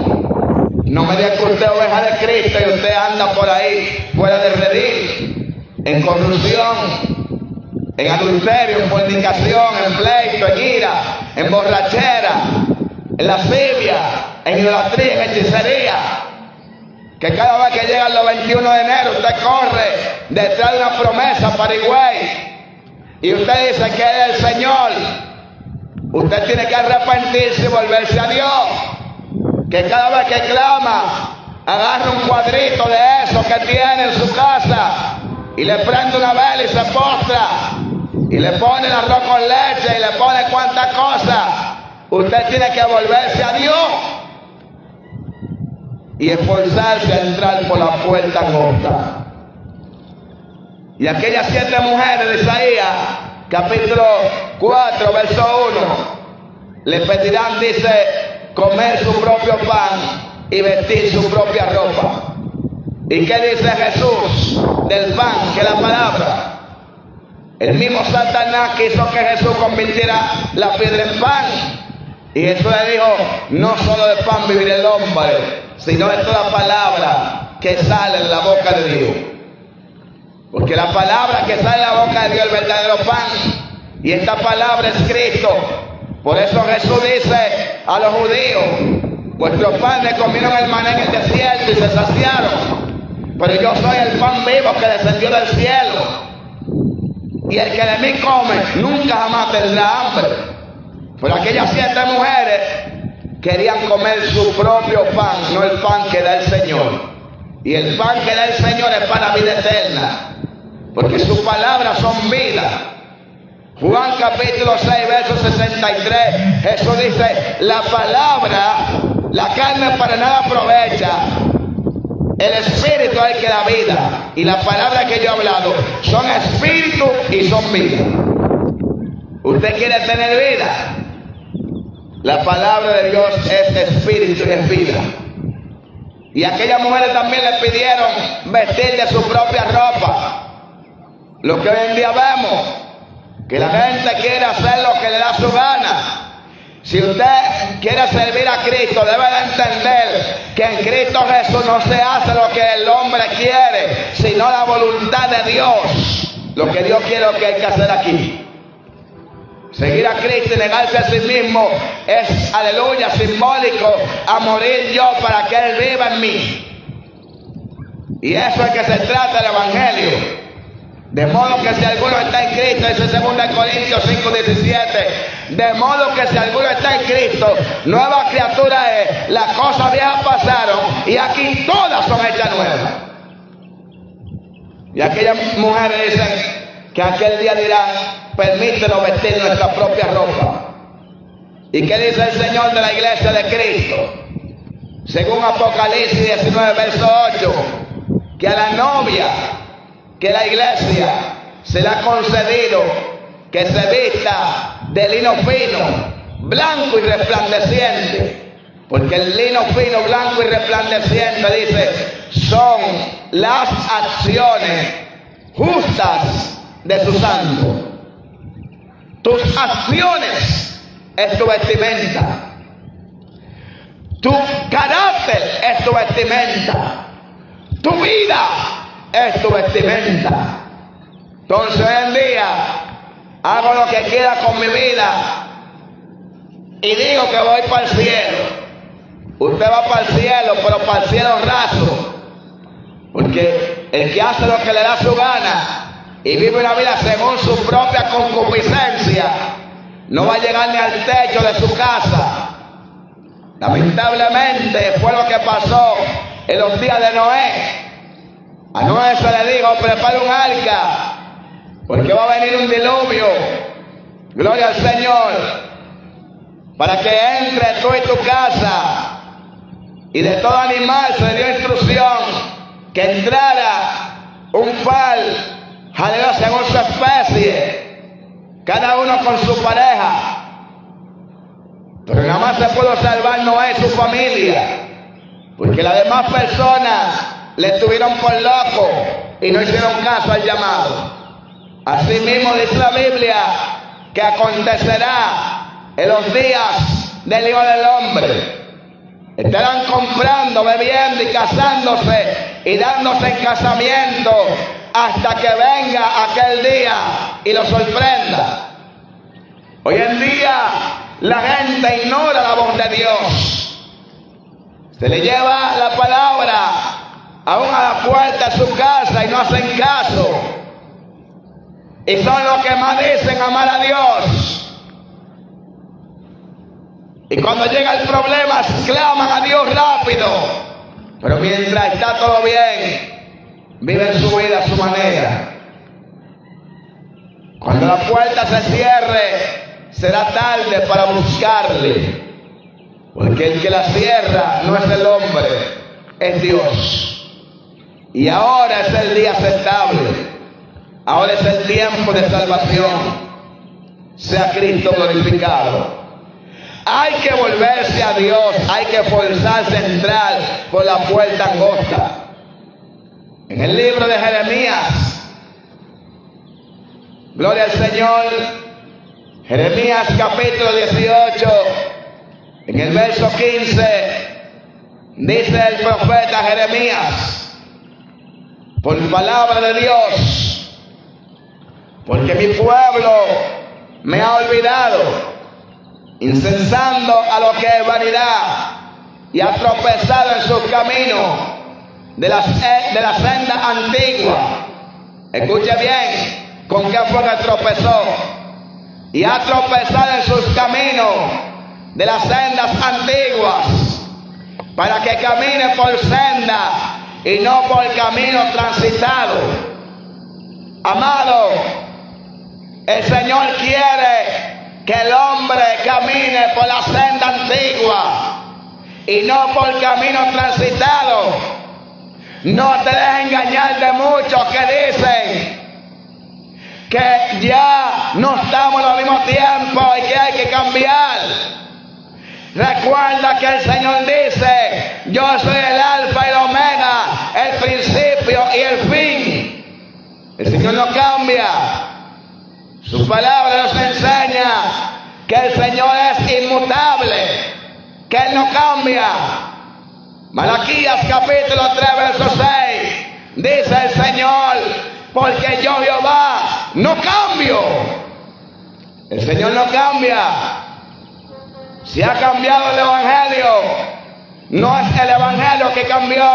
No me diga que usted es oveja de Cristo y usted anda por ahí fuera de redil, en corrupción, en adulterio, en fornicación, en pleito, en ira, en borrachera, en lascivia, en idolatría, en hechicería. Que cada vez que llegan los 21 de enero usted corre detrás de una promesa para Higüey y usted dice que es el Señor. Usted tiene que arrepentirse y volverse a Dios. Que cada vez que clama, agarre un cuadrito de eso que tiene en su casa y le prende una vela y se postra y le pone el arroz con leche y le pone cuantas cosas. Usted tiene que volverse a Dios y esforzarse a entrar por la puerta corta. Y aquellas 7 mujeres de Isaías, capítulo 4, verso 1, le pedirán, dice, comer su propio pan y vestir su propia ropa. ¿Y qué dice Jesús del pan? Que la palabra. El mismo Satanás quiso que Jesús convirtiera la piedra en pan. Y Jesús le dijo: no solo de pan vivirá el hombre, sino de toda palabra que sale de la boca de Dios. Porque la palabra que sale de la boca de Dios es el verdadero pan. Y esta palabra es Cristo. Por eso Jesús dice a los judíos: vuestros padres comieron el maná en el desierto y se saciaron, pero yo soy el pan vivo que descendió del cielo. Y el que de mí come nunca jamás tendrá hambre. Pero aquellas 7 mujeres querían comer su propio pan, no el pan que da el Señor. Y el pan que da el Señor es para vida eterna, porque sus palabras son vida. Juan capítulo 6, verso 63, Jesús dice: la palabra, la carne para nada aprovecha, el espíritu es el que da vida. Y la palabra que yo he hablado son espíritu y son vida. ¿Usted quiere tener vida? La palabra de Dios es espíritu y es vida. Y aquellas mujeres también le pidieron vestir de su propia ropa. Lo que hoy en día vemos, que la gente quiere hacer lo que le da su gana. Si usted quiere servir a Cristo, debe de entender que en Cristo Jesús no se hace lo que el hombre quiere, sino la voluntad de Dios. Lo que Dios quiere, lo que hay que hacer aquí. Seguir a Cristo y negarse a sí mismo es, aleluya, simbólico a morir yo para que Él viva en mí. Y eso es que se trata el Evangelio. De modo que si alguno está en Cristo, dice 2 Corintios 5:17, de modo que si alguno está en Cristo, nueva criatura es, las cosas viejas pasaron y aquí todas son hechas nuevas. Y aquellas mujeres dicen que aquel día dirán, permítenos vestir nuestra propia ropa. ¿Y qué dice el Señor de la iglesia de Cristo? Según Apocalipsis 19, verso 8, que a la novia, que la iglesia se le ha concedido que se vista de lino fino, blanco y resplandeciente, porque el lino fino, blanco y resplandeciente, dice, son las acciones justas de su santo. Tus acciones es tu vestimenta, tu carácter es tu vestimenta, tu vida es tu vestimenta. Entonces hoy en día hago lo que quiera con mi vida y digo que voy para el cielo. Usted va para el cielo, pero para el cielo raso, porque el que hace lo que le da su gana y vive una vida según su propia concupiscencia no va a llegar ni al techo de su casa. Lamentablemente fue lo que pasó en los días de Noé. A Noé se le dijo, prepara un arca, porque va a venir un diluvio. Gloria al Señor. Para que entre tú y tu casa. Y de todo animal se le dio instrucción que entrara un par, aleluya, según su especie, cada uno con su pareja. Pero nada más se pudo salvar Noé y su familia, porque las demás personas le tuvieron por loco y no hicieron caso al llamado. Así mismo dice la Biblia que acontecerá en los días del Hijo del Hombre. Estarán comprando, bebiendo y casándose y dándose en casamiento hasta que venga aquel día y lo sorprenda. Hoy en día la gente ignora la voz de Dios. Se le lleva la palabra aún a la puerta de su casa y no hacen caso. Y son los que más dicen amar a Dios. Y cuando llega el problema, claman a Dios rápido. Pero mientras está todo bien, viven su vida a su manera. Cuando la puerta se cierre, será tarde para buscarle. Porque el que la cierra no es el hombre, es Dios. Y ahora es el día aceptable. Ahora es el tiempo de salvación. Sea Cristo glorificado. Hay que volverse a Dios, hay que forzarse a entrar por la puerta angosta. En el libro de Jeremías, gloria al Señor, Jeremías capítulo 18, en el verso 15, dice el profeta Jeremías, por palabra de Dios, porque mi pueblo me ha olvidado, incensando a lo que es vanidad, y ha tropezado en sus caminos de la senda antigua. Escuche bien, ¿con qué fue que tropezó? Y ha tropezado en sus caminos de las sendas antiguas, para que camine por senda y no por camino transitado. Amado, el Señor quiere que el hombre camine por la senda antigua y no por camino transitado. No te dejes engañar de muchos que dicen que ya no estamos en el mismo tiempo y que hay que cambiar. Recuerda que el Señor dice, yo soy el alfa y el omega, el principio y el fin. El Señor no cambia. Su palabra nos enseña que el Señor es inmutable, que Él no cambia. Malaquías capítulo 3 verso 6 dice el Señor: porque yo Jehová no cambio. El Señor no cambia. Si ha cambiado el Evangelio, no es el Evangelio que cambió,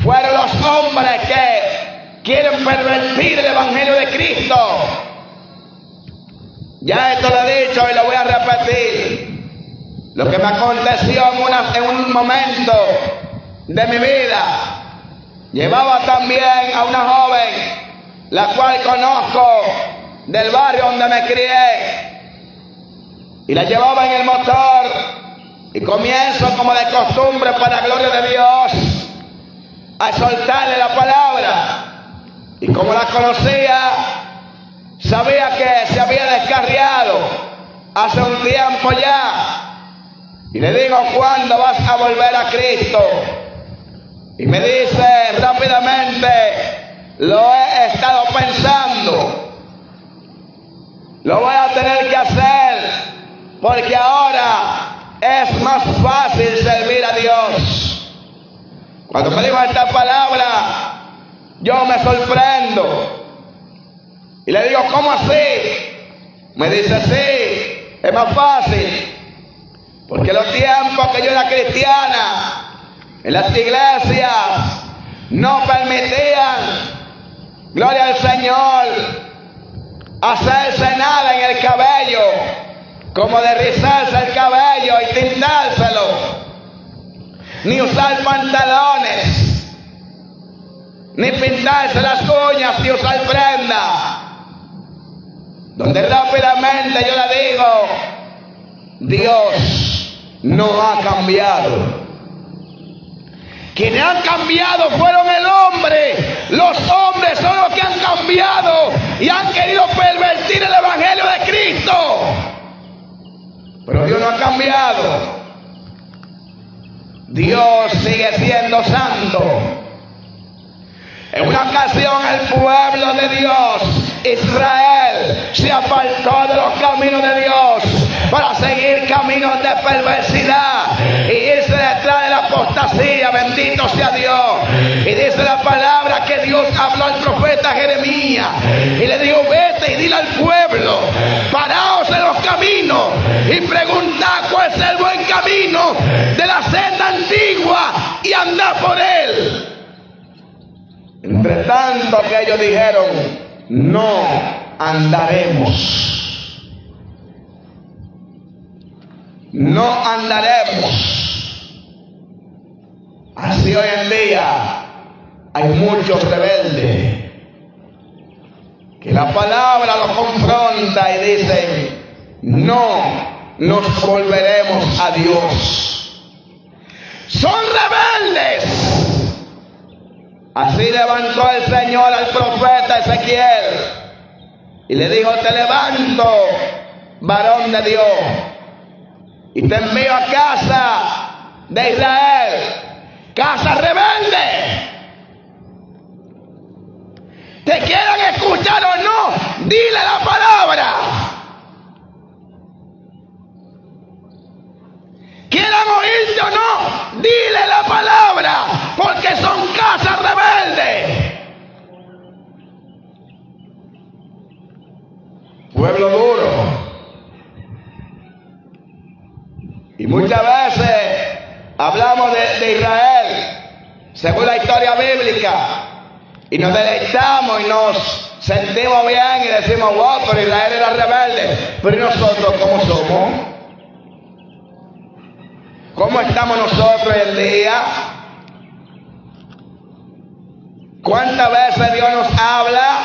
fueron los hombres que quieren pervertir el Evangelio de Cristo. Ya esto lo he dicho y lo voy a repetir. Lo que me aconteció en un momento de mi vida. Llevaba también a una joven, la cual conozco del barrio donde me crié, y la llevaba en el motor, y comienzo como de costumbre, para gloria de Dios, a soltarle la palabra. Y como la conocía, sabía que se había descarriado hace un tiempo ya. Y le digo: ¿cuándo vas a volver a Cristo? Y me dice rápidamente: lo he estado pensando, lo voy a tener que hacer, porque ahora es más fácil servir a Dios. Cuando me dijo esta palabra, yo me sorprendo y le digo: ¿cómo así? Me dice: sí, es más fácil, porque los tiempos que yo era cristiana, en las iglesias no permitían, gloria al Señor, hacerse nada en el cabello, como de rizarse el cabello y tintárselo, ni usar pantalones, ni pintarse las uñas, ni usar prenda. Donde rápidamente yo le digo: Dios no ha cambiado. Quienes han cambiado fueron el hombre. Los hombres son los que han cambiado y han querido pervertir el Evangelio de Cristo. Pero Dios no ha cambiado. Dios sigue siendo santo. En una ocasión el pueblo de Dios, Israel, se apartó de los caminos de Dios para seguir caminos de perversidad y irse detrás de la apostasía. Bendito sea Dios. Y dice la palabra que Dios habló al profeta Jeremías y le dijo: vete y dile al pueblo, paraos en los caminos y preguntad cuál es el buen camino de la senda antigua y andad por él. Entre tanto que ellos dijeron: no andaremos, no andaremos. Así hoy en día hay muchos rebeldes que la palabra los confronta y dicen: no nos volveremos a Dios. Son rebeldes. Así levantó el Señor al profeta Ezequiel y le dijo: te levanto, varón de Dios, y te envío a casa de Israel, casa rebelde. Te quieran escuchar o no, dile la palabra. Quieran oírte o no, dile la palabra, porque son casas rebeldes. Pueblo duro. Y muchas veces hablamos de Israel según la historia bíblica y nos deleitamos y nos sentimos bien y decimos: wow, pero Israel era rebelde. Pero ¿y nosotros cómo somos? ¿Cómo estamos nosotros hoy en día? ¿Cuántas veces Dios nos habla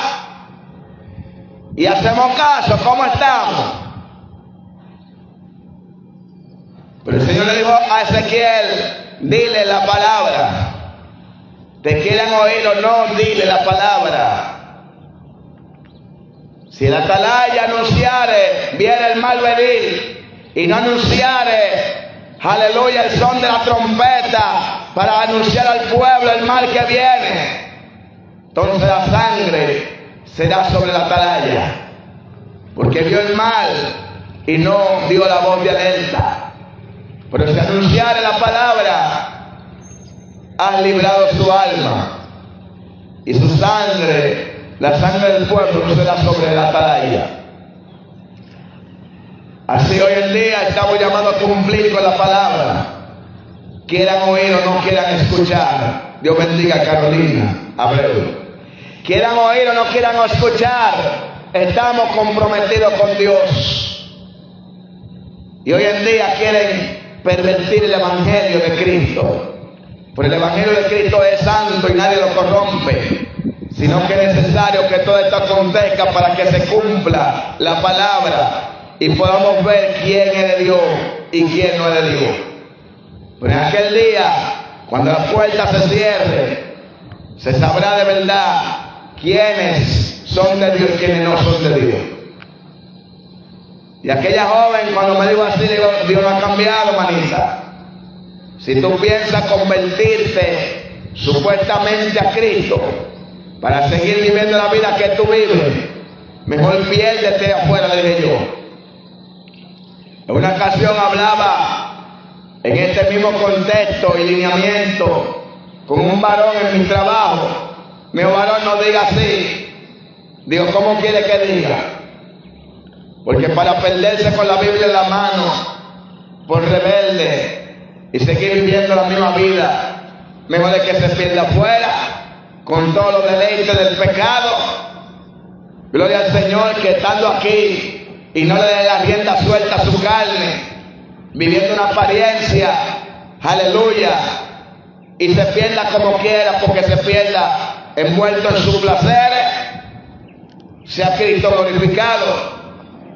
y hacemos caso? ¿Cómo estamos? Pero el Señor le dijo a Ezequiel: dile la palabra. Te quieran oír o no, dile la palabra. Si el atalaya anunciare, viene el mal venir, y no anunciare, aleluya, el son de la trompeta para anunciar al pueblo el mal que viene, entonces la sangre será sobre la atalaya. porque vio el mal y no dio la voz de alerta. Pero si anunciare la palabra, has librado su alma, y su sangre, la sangre del pueblo, no será sobre la atalaya. Así hoy en día estamos llamados a cumplir con la palabra, quieran oír o no quieran escuchar. Dios bendiga a Carolina Abreu. Quieran oír o no quieran escuchar, estamos comprometidos con Dios. Y hoy en día quieren pervertir el evangelio de Cristo. Pero el evangelio de Cristo es santo y nadie lo corrompe, sino que es necesario que todo esto acontezca para que se cumpla la palabra y podamos ver quién es de Dios y quién no es de Dios. Pero en aquel día, cuando la puerta se cierre, se sabrá de verdad quiénes son de Dios y quiénes no son de Dios. Y aquella joven, cuando me dijo así, digo, Dios no ha cambiado, manita. Si tú piensas convertirte supuestamente a Cristo para seguir viviendo la vida que tú vives, mejor piérdete afuera, le dije yo. En una ocasión hablaba en este mismo contexto y lineamiento con un varón en mi trabajo. Mi varón no diga así. Digo, ¿cómo quiere que diga? Porque para perderse con la Biblia en la mano por rebelde y seguir viviendo la misma vida, mejor es que se pierda afuera con todos los deleites del pecado. Gloria al Señor, que estando aquí y no le dé la rienda suelta a su carne, viviendo una apariencia, aleluya, y se pierda como quiera, porque se pierda envuelto en sus placeres, sea Cristo glorificado.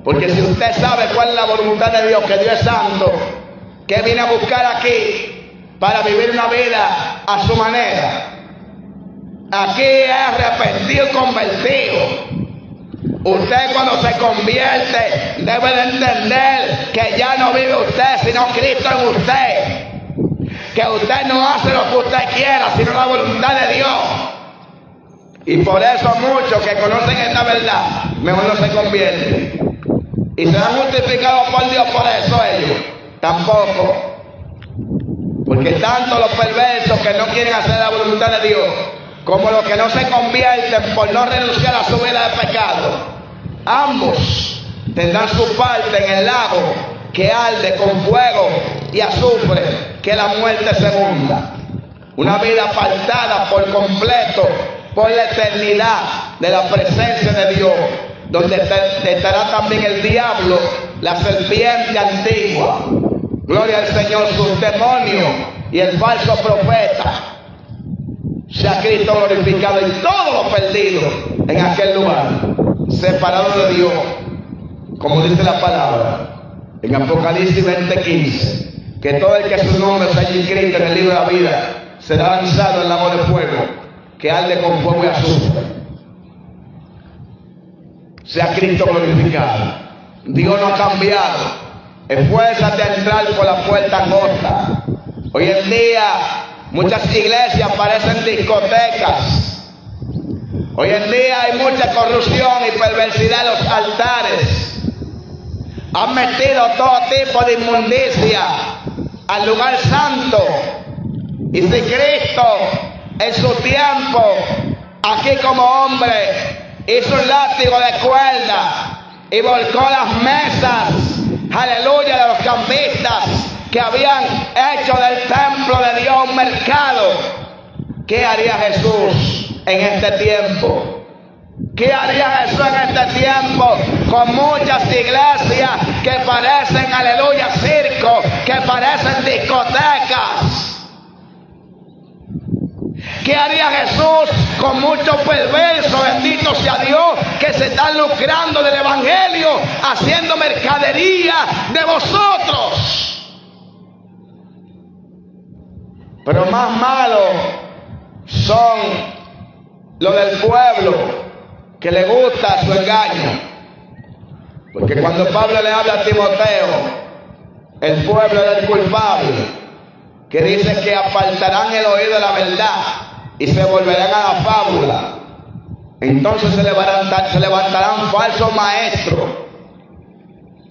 Porque si usted sabe cuál es la voluntad de Dios, que Dios es santo, que viene a buscar aquí para vivir una vida a su manera, aquí es arrepentido y convertido. Usted, cuando se convierte, debe de entender que ya no vive usted, sino Cristo en usted. Que usted no hace lo que usted quiera, sino la voluntad de Dios. Y por eso muchos que conocen esta verdad, mejor no se convierten. Y serán justificados por Dios por eso ellos. Tampoco. Porque tanto los perversos que no quieren hacer la voluntad de Dios, como los que no se convierten por no renunciar a su vida de pecado, ambos tendrán su parte en el lago que arde con fuego y azufre, que la muerte segunda. Una vida apartada por completo por la eternidad de la presencia de Dios, donde estará también el diablo, la serpiente antigua, gloria al Señor, sus demonios y el falso profeta. Sea Cristo glorificado y todos los perdidos en aquel lugar, separados de Dios, como dice la palabra en Apocalipsis 20:15, que todo el que su nombre se haya inscrito en el libro de la vida será lanzado en lago de fuego que arde con fuego y azufre. Sea Cristo glorificado. Dios no ha cambiado. Esfuérzate a entrar por la puerta angosta. Hoy en día muchas iglesias parecen discotecas. Hoy en día hay mucha corrupción y perversidad en los altares. Han metido todo tipo de inmundicia al lugar santo. Y si Cristo en su tiempo, aquí como hombre, hizo un látigo de cuerda y volcó las mesas, aleluya, de los cambistas que habían hecho del templo de Dios un mercado, ¿qué haría Jesús en este tiempo? ¿Qué haría Jesús en este tiempo con muchas iglesias que parecen, aleluya, circos, que parecen discotecas? ¿Qué haría Jesús con muchos perversos, bendito sea Dios, que se están lucrando del evangelio, haciendo mercadería de vosotros? Pero más malos son los del pueblo, que le gusta su engaño. Porque cuando Pablo le habla a Timoteo, el pueblo era el culpable, que dice que apartarán el oído de la verdad y se volverán a la fábula. Entonces se levantarán falsos maestros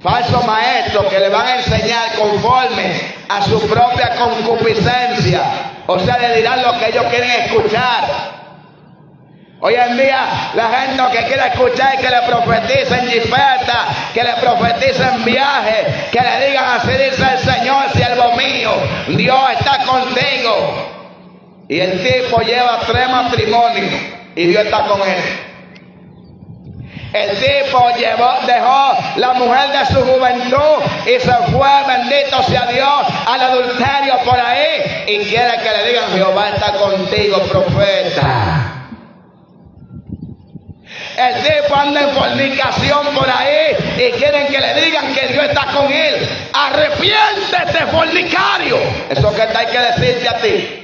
falsos maestros que le van a enseñar conforme a su propia concupiscencia. O sea, le dirán lo que ellos quieren escuchar. Hoy en día la gente lo que quiere escuchar es que le profeticen jipeta, que le profeticen viajes, que le digan así dice el Señor, siervo mío, Dios está contigo. Y el tipo lleva 3 matrimonios y Dios está con él. El tipo dejó la mujer de su juventud y se fue, bendito sea Dios, al adulterio por ahí. Y quiere que le digan, Jehová está contigo, profeta. El tipo anda en fornicación por ahí y quieren que le digan que Dios está con él. Arrepiéntete, fornicario. Eso que hay que decirte a ti.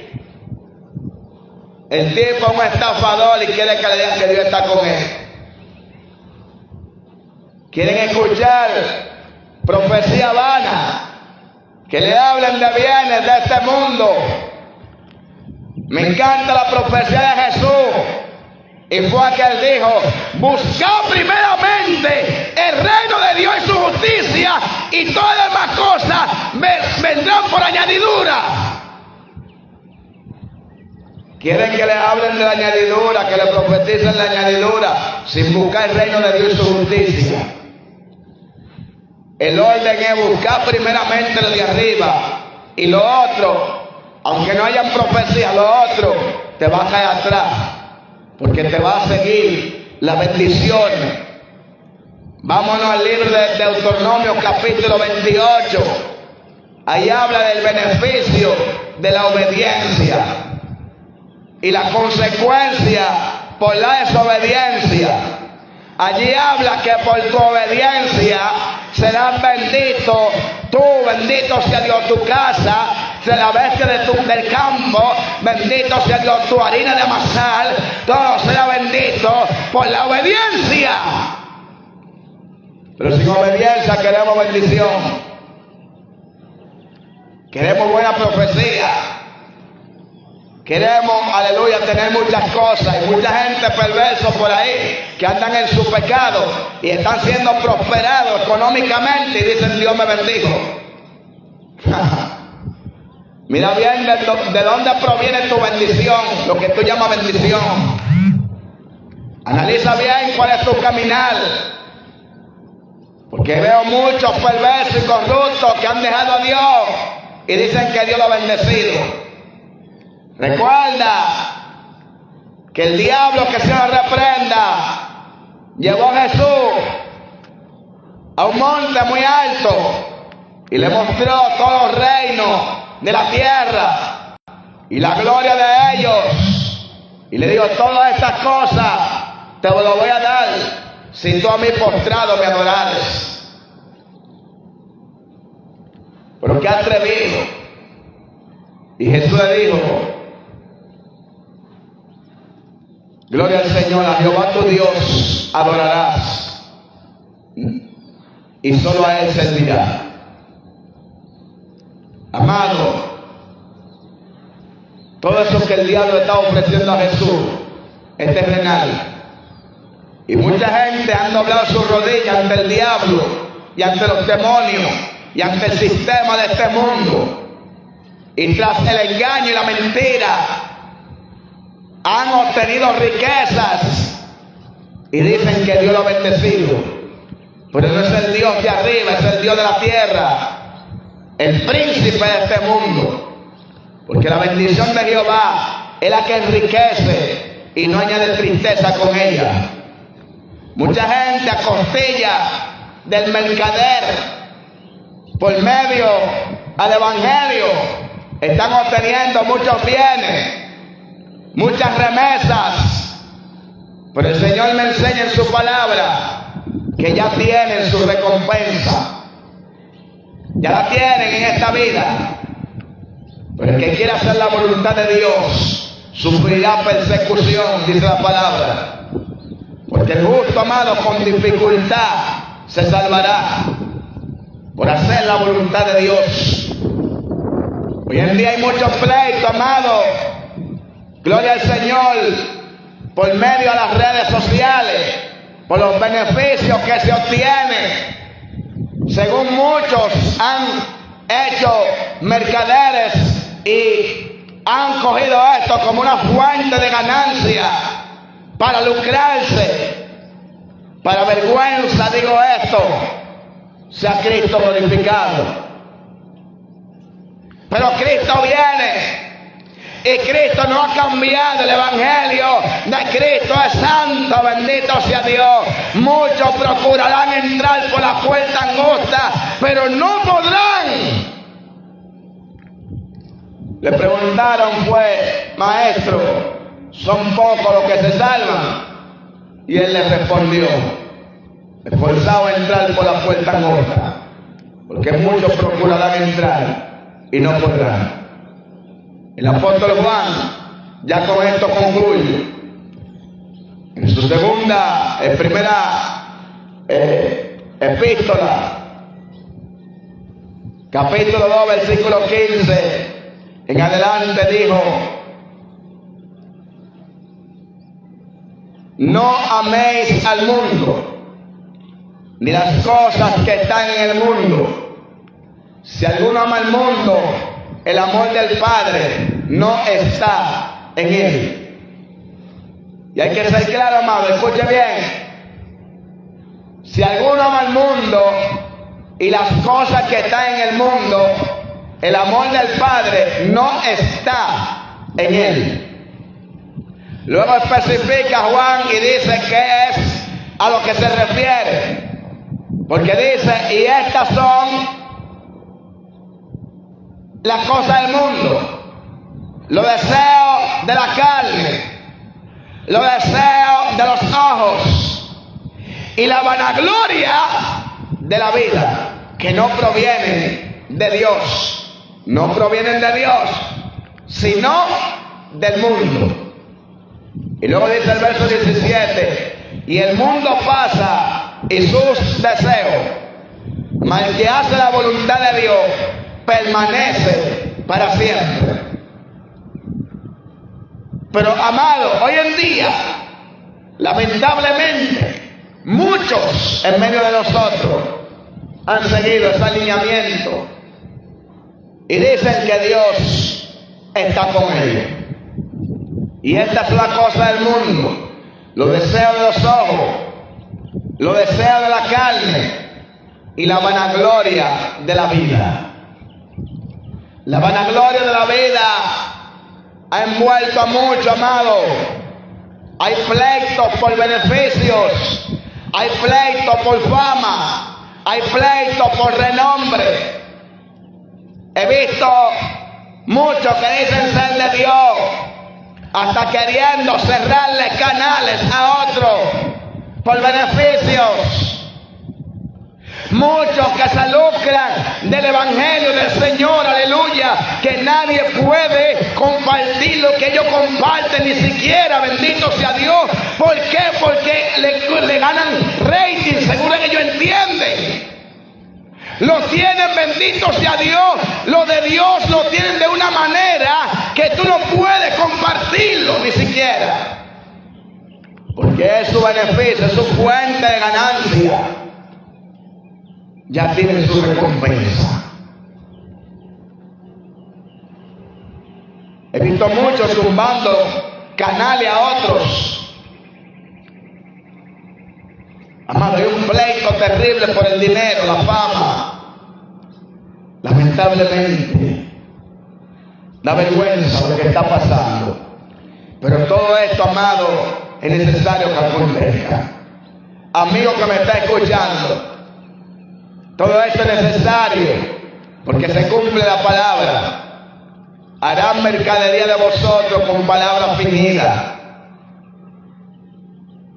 El tipo es un estafador y quiere que le digan que Dios está con él. Quieren escuchar profecía vana, que le hablen de bienes de este mundo. Me encanta la profecía de Jesús. Y fue que él dijo, buscad primeramente el reino de Dios y su justicia, y todas las demás cosas vendrán por añadidura. Quieren que le hablen de la añadidura, que le profeticen la añadidura, sin buscar el reino de Dios y su justicia. El orden es buscar primeramente lo de arriba, y lo otro, aunque no hayan profecía, lo otro te va a caer atrás, porque te va a seguir la bendición. Vámonos al libro de Deuteronomio capítulo 28. Ahí habla del beneficio de la obediencia y la consecuencia por la desobediencia. Allí habla que por tu obediencia serás bendito, tú, bendito sea Dios, tu casa, será bestia del campo, bendito sea Dios, tu harina de amasar, todo será bendito por la obediencia. Pero sin obediencia queremos bendición, queremos buena profecía, queremos, aleluya, tener muchas cosas. Y mucha gente perversa por ahí que andan en su pecado y están siendo prosperados económicamente y dicen Dios me bendijo. Mira bien de dónde proviene tu bendición, lo que tú llamas bendición. Analiza bien cuál es tu caminar, porque veo muchos perversos y corruptos que han dejado a Dios y dicen que Dios lo ha bendecido. Recuerda que el diablo, que se lo reprenda, llevó a Jesús a un monte muy alto y le mostró todos los reinos de la tierra y la gloria de ellos, y le dijo, todas estas cosas te lo voy a dar si tú a mí postrado me adorares. Pero qué atrevido. Y Jesús le dijo, gloria al Señor, a Jehová tu Dios adorarás y solo a Él servirás. Amado, todo eso que el diablo está ofreciendo a Jesús es terrenal. Y mucha gente ha doblado sus rodillas ante el diablo y ante los demonios y ante el sistema de este mundo. Y tras el engaño y la mentira han obtenido riquezas y dicen que Dios lo ha bendecido. Pero no es el Dios de arriba, es el Dios de la tierra, el príncipe de este mundo. Porque la bendición de Jehová es la que enriquece y no añade tristeza con ella. Mucha gente a costilla del mercader, por medio al evangelio, están obteniendo muchos bienes, muchas remesas. Pero el Señor me enseña en su palabra que ya tienen su recompensa, ya la tienen en esta vida. Pero el que quiera hacer la voluntad de Dios sufrirá persecución, dice la palabra. Porque el justo, amado, con dificultad se salvará por hacer la voluntad de Dios. Hoy en día hay muchos pleitos, amado, gloria al Señor, por medio de las redes sociales, por los beneficios que se obtienen. según muchos han hecho mercaderes y han cogido esto como una fuente de ganancia para lucrarse. Para vergüenza digo esto, sea Cristo glorificado. Pero Cristo viene y Cristo no ha cambiado. El evangelio de Cristo es santo, bendito sea Dios. Muchos procurarán entrar por la puerta angosta, pero no podrán. Le preguntaron pues, maestro, ¿son pocos los que se salvan? Y él le respondió, esforzado a entrar por la puerta angosta, porque muchos procurarán entrar y no podrán. El apóstol Juan, ya con esto concluye, en su primera epístola, capítulo 2, versículo 15, en adelante dijo, no améis al mundo, ni las cosas que están en el mundo. Si alguno ama al mundo, el amor del Padre no está en él. Y hay que ser claro, amado, escuche bien. Si alguno ama al mundo y las cosas que están en el mundo, el amor del Padre no está en él. Luego especifica Juan y dice qué es a lo que se refiere. Porque dice, y estas son las cosas del mundo, los deseos de la carne, los deseos de los ojos y la vanagloria de la vida, que no provienen de Dios, no provienen de Dios, sino del mundo. Y luego dice el verso 17, y el mundo pasa y sus deseos, mas el que hace la voluntad de Dios permanece para siempre. Pero amado, hoy en día, lamentablemente, muchos en medio de nosotros han seguido ese alineamiento y dicen que Dios está con ellos. Y esta es la cosa del mundo, los deseos de los ojos, los deseos de la carne y la vanagloria de la vida. La vanagloria de la vida ha envuelto a muchos, amado. Hay pleitos por beneficios, hay pleitos por fama, hay pleitos por renombre. He visto muchos que dicen ser de Dios, hasta queriendo cerrarle canales a otros por beneficios. Muchos que se lucran del evangelio del Señor, aleluya, que nadie puede compartir lo que ellos comparten, ni siquiera, bendito sea Dios. ¿Por qué? Porque le ganan rating, según ellos entienden. Lo tienen, bendito sea Dios, lo de Dios lo tienen de una manera que tú no puedes compartirlo ni siquiera, porque es su beneficio, es su fuente de ganancia. Ya tienen su recompensa. He visto muchos zumbando canales a otros. Amado, hay un pleito terrible por el dinero, la fama. Lamentablemente, da vergüenza lo que está pasando. Pero todo esto, amado, es necesario que acontezca. Amigo que me está escuchando, todo esto es necesario, porque se cumple la palabra. Harán mercadería de vosotros con palabras fingidas.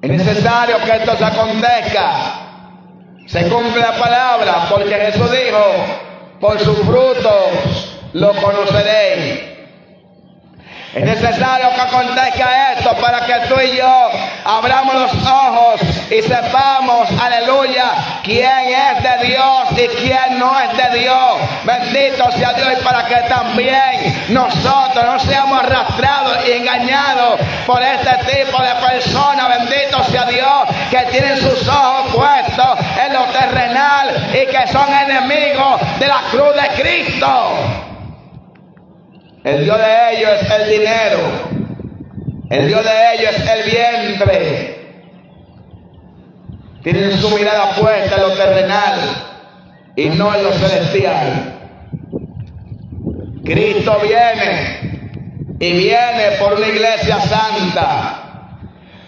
Es necesario que esto se acontezca. Se cumple la palabra, porque Jesús dijo, por sus frutos lo conoceréis. Es necesario que acontezca esto para que tú y yo abramos los ojos y sepamos, aleluya, quién es de Dios y quién no es de Dios. Bendito sea Dios, y para que también nosotros no seamos arrastrados y engañados por este tipo de personas, bendito sea Dios, que tienen sus ojos puestos en lo terrenal y que que son enemigos de la cruz de Cristo. El Dios de ellos es el dinero. El Dios de ellos es el vientre. Tienen su mirada puesta en lo terrenal y no en lo celestial. Cristo viene y viene por una iglesia santa,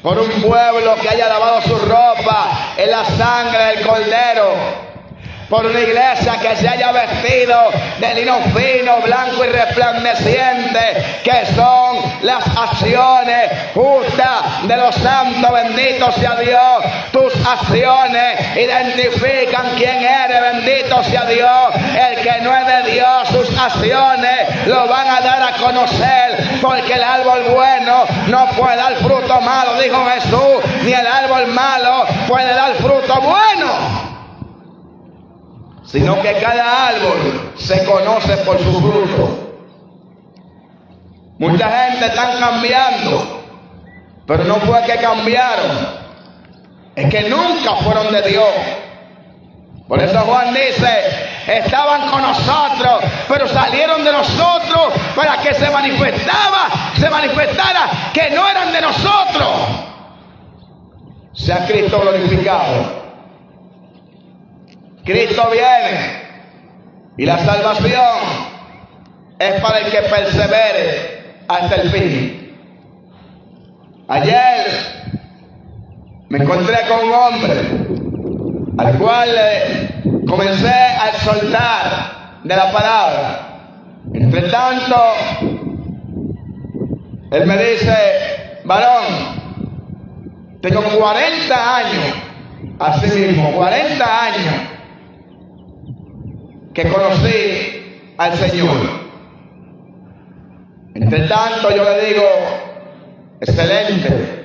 por un pueblo que haya lavado su ropa en la sangre del Cordero, por una iglesia que se haya vestido de lino fino, blanco y resplandeciente, que son las acciones justas de los santos. Bendito sea Dios. Tus acciones identifican quién eres. Bendito sea Dios. El que no es de Dios, sus acciones lo van a dar a conocer, porque el árbol bueno no puede dar fruto malo, dijo Jesús, ni el árbol malo puede dar fruto bueno, sino que cada árbol se conoce por su fruto. Mucha gente está cambiando, pero no fue que cambiaron, es que nunca fueron de Dios. Por eso Juan dice, estaban con nosotros, pero salieron de nosotros para que se manifestara que no eran de nosotros. Sea Cristo glorificado. Cristo viene y la salvación es para el que persevere hasta el fin. Ayer me encontré con un hombre al cual comencé a exhortar de la palabra. Entre tanto, él me dice, varón, tengo 40 años, así mismo, 40 años que conocí al Señor. Entre tanto, yo le digo, excelente,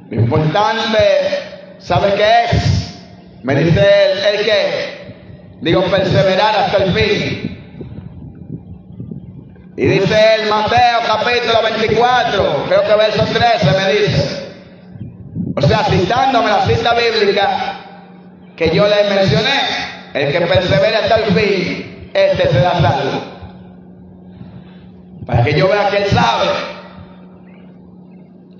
lo importante, ¿sabe qué es? Me dice él, ¿el qué? Digo, perseverar hasta el fin. Y dice él, Mateo capítulo 24, creo que verso 13, me dice. O sea, citándome la cita bíblica que yo le mencioné, el que persevere hasta el fin, este será salvo. Para que yo vea que él sabe.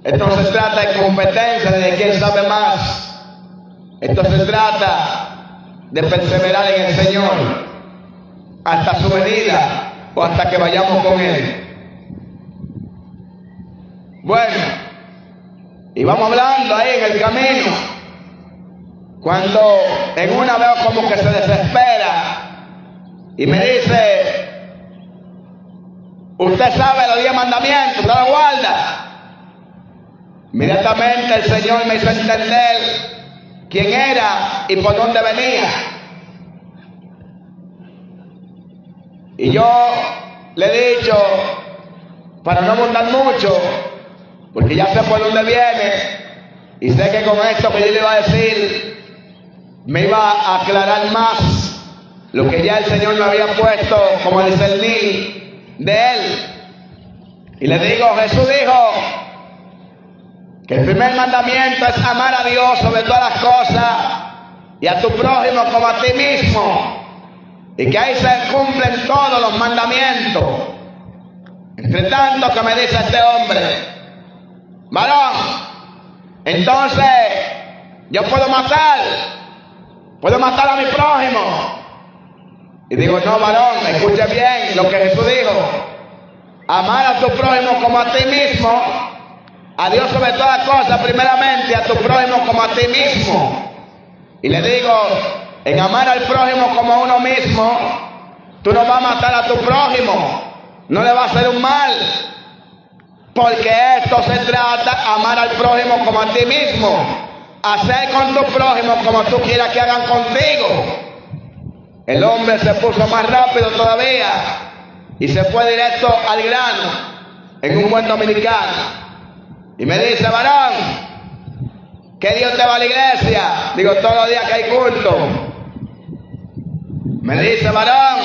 Esto no se trata de competencia, de quién sabe más. Esto se trata de perseverar en el Señor hasta su venida o hasta que vayamos con Él. Bueno, y vamos hablando ahí en el camino, cuando en una veo como que se desespera y me dice, usted sabe los 10 mandamientos, usted los guarda. Inmediatamente el Señor me hizo entender quién era y por dónde venía. Y yo le he dicho, para no abundar mucho, porque ya sé por dónde viene, y sé que con esto que yo le iba a decir, me iba a aclarar más lo que ya el Señor me había puesto como discernir de Él. Y le digo, Jesús dijo que el primer mandamiento es amar a Dios sobre todas las cosas y a tu prójimo como a ti mismo, y que ahí se cumplen todos los mandamientos. Entre tanto que me dice este hombre, varón, entonces yo puedo matar a mi prójimo. Y digo, no, varón, escuche bien lo que Jesús dijo, amar a tu prójimo como a ti mismo, a Dios sobre todas las cosas, primeramente a tu prójimo como a ti mismo. Y le digo, en amar al prójimo como a uno mismo, tú no vas a matar a tu prójimo, no le vas a hacer un mal, porque esto se trata, amar al prójimo como a ti mismo, hacer con tu prójimo como tú quieras que hagan contigo. El hombre se puso más rápido todavía y se fue directo al grano, en un buen dominicano. Y me dice, varón, ¿qué Dios te va a la iglesia? Digo, todos los días que hay culto. Me dice, varón,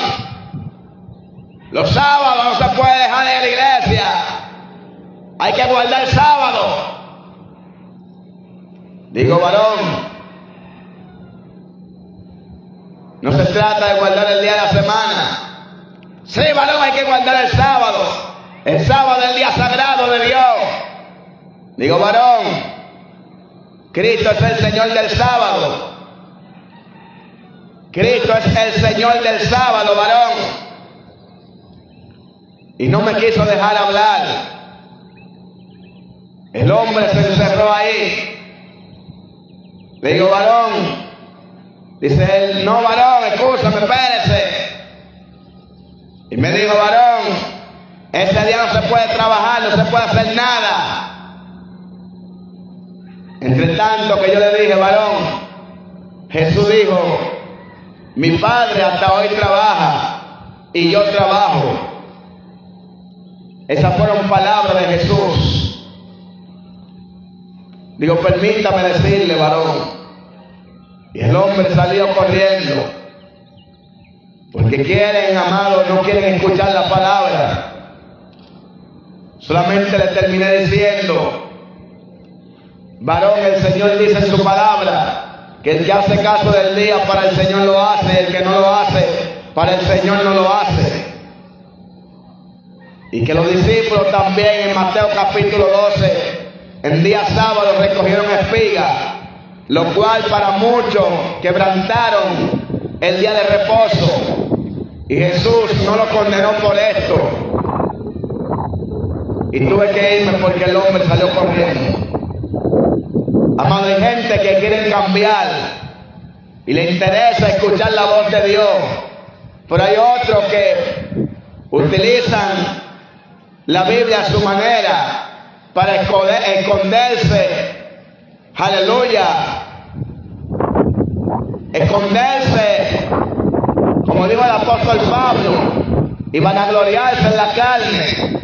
los sábados no se puede dejar de ir a la iglesia. Hay que guardar el sábado. Digo, varón, No se trata de guardar el día de la semana. Sí, varón, hay que guardar el sábado. El sábado es el día sagrado de Dios. Digo, varón, Cristo es el Señor del sábado. Cristo es el Señor del sábado, varón. Y no me quiso dejar hablar. El hombre se encerró ahí. Le digo, varón. Dice él, no, varón, escúchame, espérese. Y me dijo, varón, ese día no se puede trabajar, no se puede hacer nada. Entre tanto que yo le dije, varón, Jesús dijo, mi Padre hasta hoy trabaja y yo trabajo. Esas fueron palabras de Jesús. Digo, permítame decirle, varón. Y el hombre salió corriendo. Porque quieren, amados, no quieren escuchar la palabra. Solamente le terminé diciendo, varón, el Señor dice en su palabra que el que hace caso del día para el Señor lo hace, el que no lo hace para el Señor no lo hace. Y que los discípulos también en Mateo capítulo 12, en día sábado recogieron espigas, lo cual para muchos quebrantaron el día de reposo. Y Jesús no lo condenó por esto. Y tuve que irme porque el hombre salió corriendo. Amado, hay gente que quiere cambiar y le interesa escuchar la voz de Dios. Pero hay otros que utilizan la Biblia a su manera para esconderse. Aleluya. Esconderse, como dijo el apóstol Pablo, y van a gloriarse en la carne,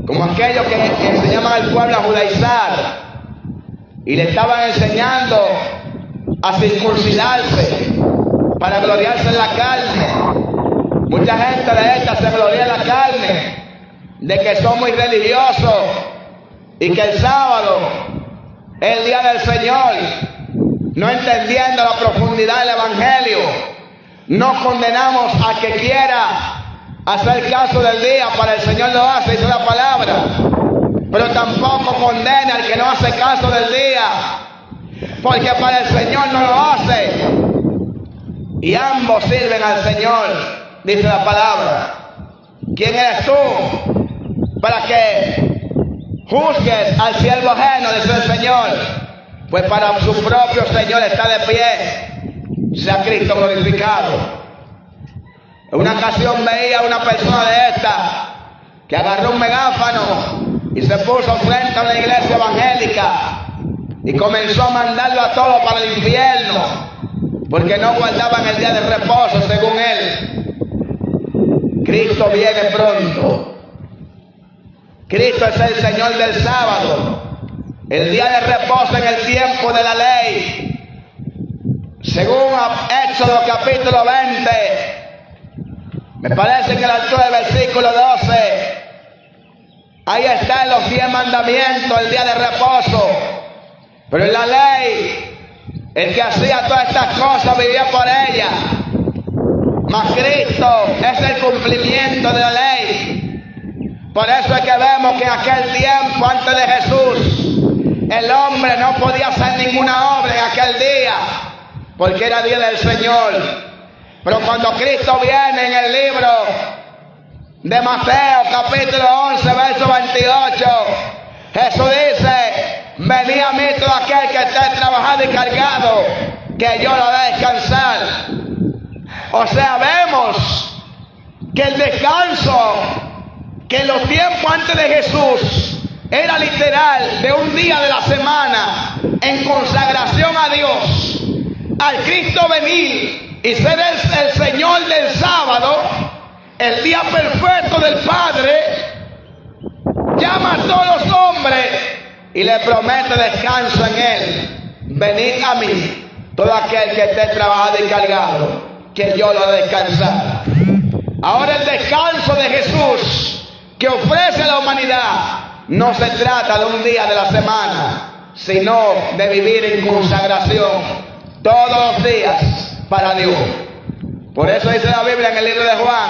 como aquellos que enseñaban al pueblo a judaizar y le estaban enseñando a circuncidarse para gloriarse en la carne. Mucha gente de esta se gloria en la carne, de que son muy religiosos y que el sábado es el día del Señor, no entendiendo la profundidad del Evangelio. No condenamos a que quiera hacer caso del día, para el Señor lo hace, dice la palabra. Pero tampoco condena al que no hace caso del día, porque para el Señor no lo hace. Y ambos sirven al Señor, dice la palabra. ¿Quién eres tú para que juzgues al siervo ajeno? Dice el Señor. Pues para su propio Señor está de pie, sea Cristo glorificado. En una ocasión veía a una persona de esta que agarró un megáfono y se puso frente a la iglesia evangélica y comenzó a mandarlo a todos para el infierno, porque no guardaban el día de reposo según él. Cristo viene pronto. Cristo es el Señor del sábado, el día de reposo en el tiempo de la ley. Según Éxodo capítulo 20, me parece que a la altura del versículo 12, ahí están los 10 mandamientos, el día de reposo. Pero en la ley, el que hacía todas estas cosas vivía por ella. Mas Cristo es el cumplimiento de la ley. Por eso es que vemos que en aquel tiempo, antes de Jesús, el hombre no podía hacer ninguna obra en aquel día, porque era día del Señor. Pero cuando Cristo viene en el libro de Mateo capítulo 11 verso 28, Jesús dice: venid a mí todo aquel que esté trabajado y cargado, que yo lo haré descansar. O sea, vemos que el descanso, que en los tiempos antes de Jesús era literal de un día de la semana en consagración a Dios, al Cristo venir y ser el Señor del sábado, el día perfecto del Padre, llama a todos los hombres y le promete descanso en él. Venid a mí todo aquel que esté trabajado y cargado, que yo lo haré descansar. Ahora el descanso de Jesús que ofrece a la humanidad no se trata de un día de la semana, sino de vivir en consagración todos los días para Dios. Por eso dice la Biblia en el libro de Juan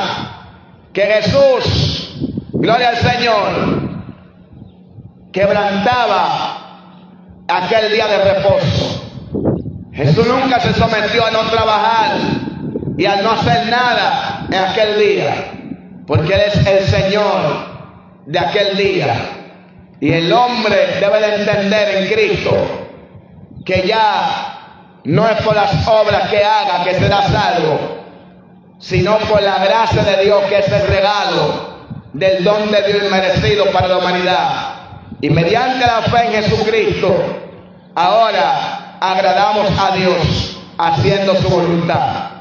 que Jesús, gloria al Señor, quebrantaba aquel día de reposo. Jesús nunca se sometió a no trabajar y a no hacer nada en aquel día, porque Él es el Señor de aquel día. Y el hombre debe de entender en Cristo que ya no es por las obras que haga que será salvo, sino por la gracia de Dios, que es el regalo del don de Dios inmerecido para la humanidad. Y mediante la fe en Jesucristo, ahora agradamos a Dios haciendo su voluntad.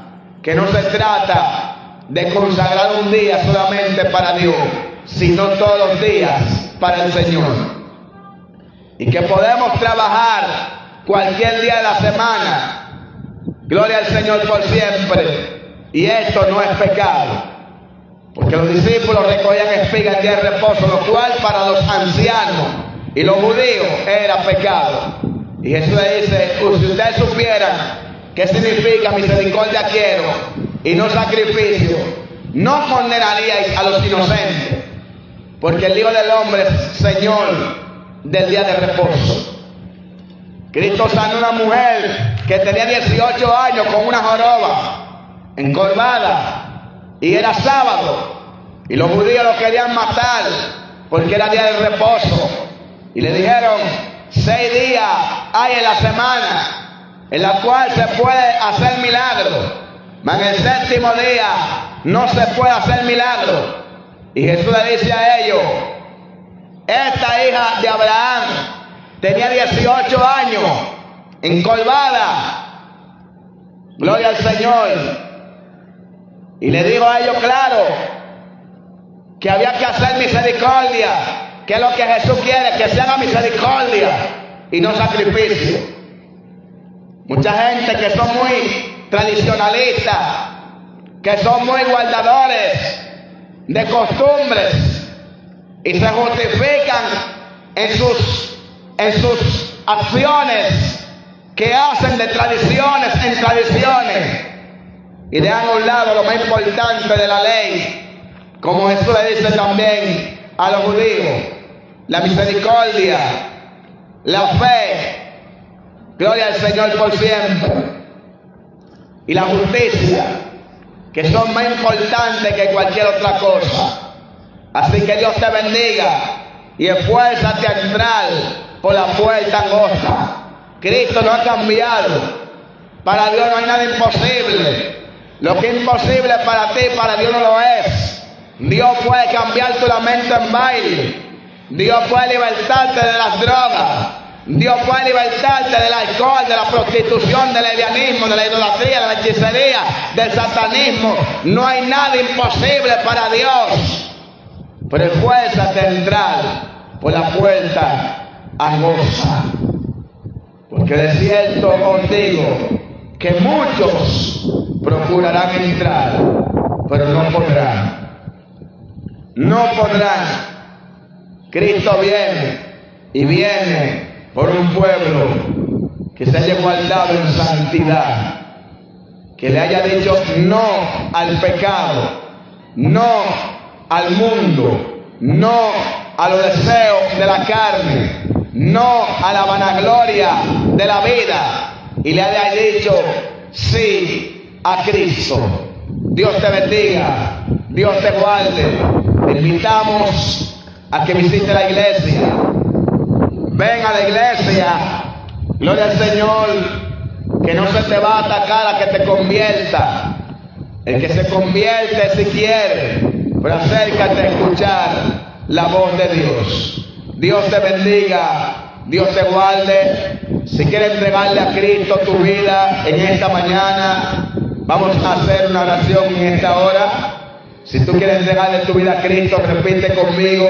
Que no se trata de consagrar un día solamente para Dios, sino todos los días para el Señor. Y que podemos trabajar cualquier día de la semana, gloria al Señor por siempre. Y esto no es pecado, porque los discípulos recogían espigas el día de reposo, lo cual para los ancianos y los judíos era pecado. Y Jesús le dice: si ustedes supieran qué significa misericordia quiero y no sacrificio, no condenaríais a los inocentes, porque el Hijo del Hombre es Señor del día de reposo. Cristo sanó a una mujer que tenía 18 años con una joroba encorvada, y era sábado, y los judíos lo querían matar porque era día de reposo, y le dijeron: 6 días hay en la semana en la cual se puede hacer milagro, mas en el 7º día no se puede hacer milagro. Y Jesús le dice a ellos: esta hija de Abraham tenía 18 años, encorvada, gloria al Señor. Y le dijo a ellos claro que había que hacer misericordia, que es lo que Jesús quiere, que se haga misericordia y no sacrificio. Mucha gente que son muy tradicionalistas, que son muy guardadores de costumbres y se justifican en sus acciones que hacen de tradiciones en tradiciones, y dejan a un lado lo más importante de la ley, como Jesús le dice también a los judíos: la misericordia, la fe, gloria al Señor por siempre, y la justicia, que son más importantes que cualquier otra cosa. Así que Dios te bendiga y esfuérzate a entrar por la puerta angosta. Cristo no ha cambiado. Para Dios no hay nada imposible. Lo que es imposible para ti, para Dios no lo es. Dios puede cambiar tu lamento en baile. Dios puede libertarte de las drogas. Dios puede libertarte del alcohol, de la prostitución, del lesbianismo, de la idolatría, de la hechicería, del satanismo. No hay nada imposible para Dios. Pero esfuérzate a entrar por la puerta angosta. Porque de cierto os digo que muchos procurarán entrar, pero no podrán. No podrán. Cristo viene, y viene por un pueblo que se haya guardado en santidad, que le haya dicho no al pecado, no al mundo, no a los deseos de la carne, no a la vanagloria de la vida, y le haya dicho sí a Cristo. Dios te bendiga, Dios te guarde. Te invitamos a que visite la iglesia. Ven a la iglesia, gloria al Señor, que no se te va a atacar a que te convierta. El que se convierte si quiere, pero acércate a escuchar la voz de Dios. Dios te bendiga, Dios te guarde. Si quieres entregarle a Cristo tu vida en esta mañana, vamos a hacer una oración en esta hora. Si tú quieres entregarle tu vida a Cristo, repite conmigo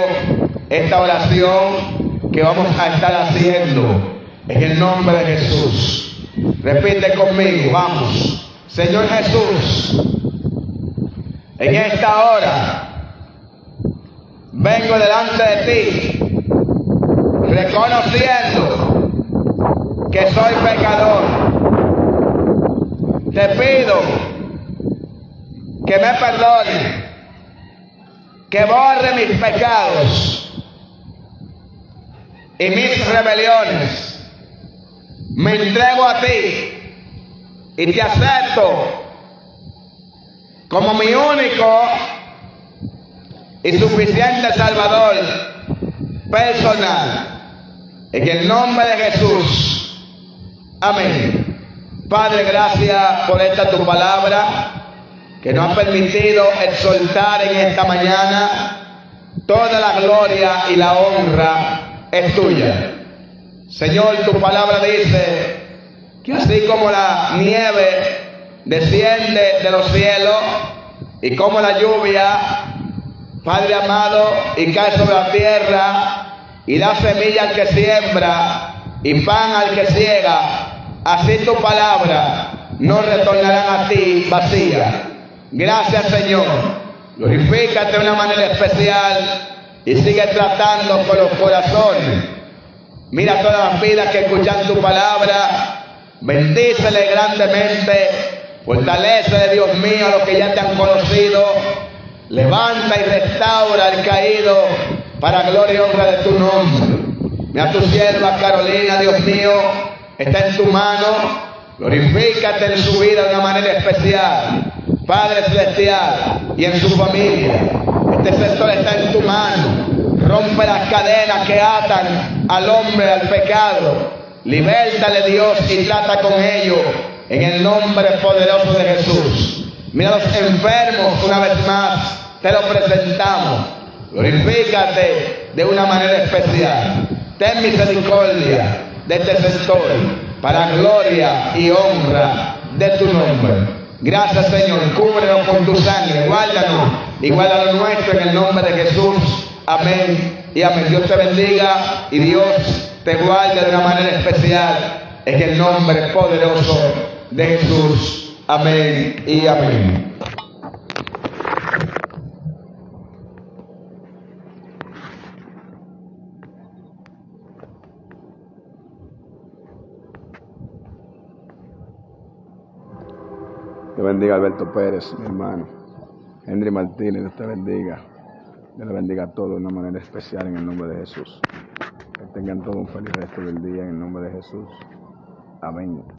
esta oración que vamos a estar haciendo en el nombre de Jesús. Repite conmigo, vamos. Señor Jesús, en esta hora vengo delante de ti, reconociendo que soy pecador. Te pido que me perdone, que borre mis pecados y mis rebeliones. Me entrego a ti y te acepto como mi único y suficiente Salvador personal. En el nombre de Jesús. Amén. Padre, gracias por esta tu palabra que nos ha permitido exaltar en esta mañana. Toda la gloria y la honra es tuya. Señor, tu palabra dice que así como la nieve desciende de los cielos y como la lluvia, Padre amado, y cae sobre la tierra y da semilla al que siembra y pan al que ciega, así tu palabra no retornará a ti vacía. Gracias, Señor. Glorifícate de una manera especial y sigue tratando con los corazones. Mira todas las vidas que escuchan tu palabra. Bendícele grandemente. Fortalece, Dios mío, a los que ya te han conocido. Levanta y restaura al caído para gloria y honra de tu nombre. Mira tu sierva Carolina, Dios mío, está en tu mano. Glorifícate en su vida de una manera especial, Padre celestial, y en su familia. Este sector está en tu mano. Rompe las cadenas que atan al hombre al pecado. Libértale, Dios, y trata con ellos en el nombre poderoso de Jesús. Mira los enfermos una vez más, te lo presentamos. Glorifícate de una manera especial. Ten misericordia de este sector para gloria y honra de tu nombre. Gracias, Señor. Cúbrenos con tu sangre. Guárdanos y guarda lo nuestro en el nombre de Jesús. Amén y amén. Dios te bendiga y Dios te guarde de una manera especial en el nombre poderoso de Jesús. Amén y amén. Dios bendiga a Alberto Pérez, mi hermano. Henry Martínez, Dios te bendiga. Dios le bendiga a todos de una manera especial en el nombre de Jesús. Que tengan todo un feliz resto del día en el nombre de Jesús. Amén.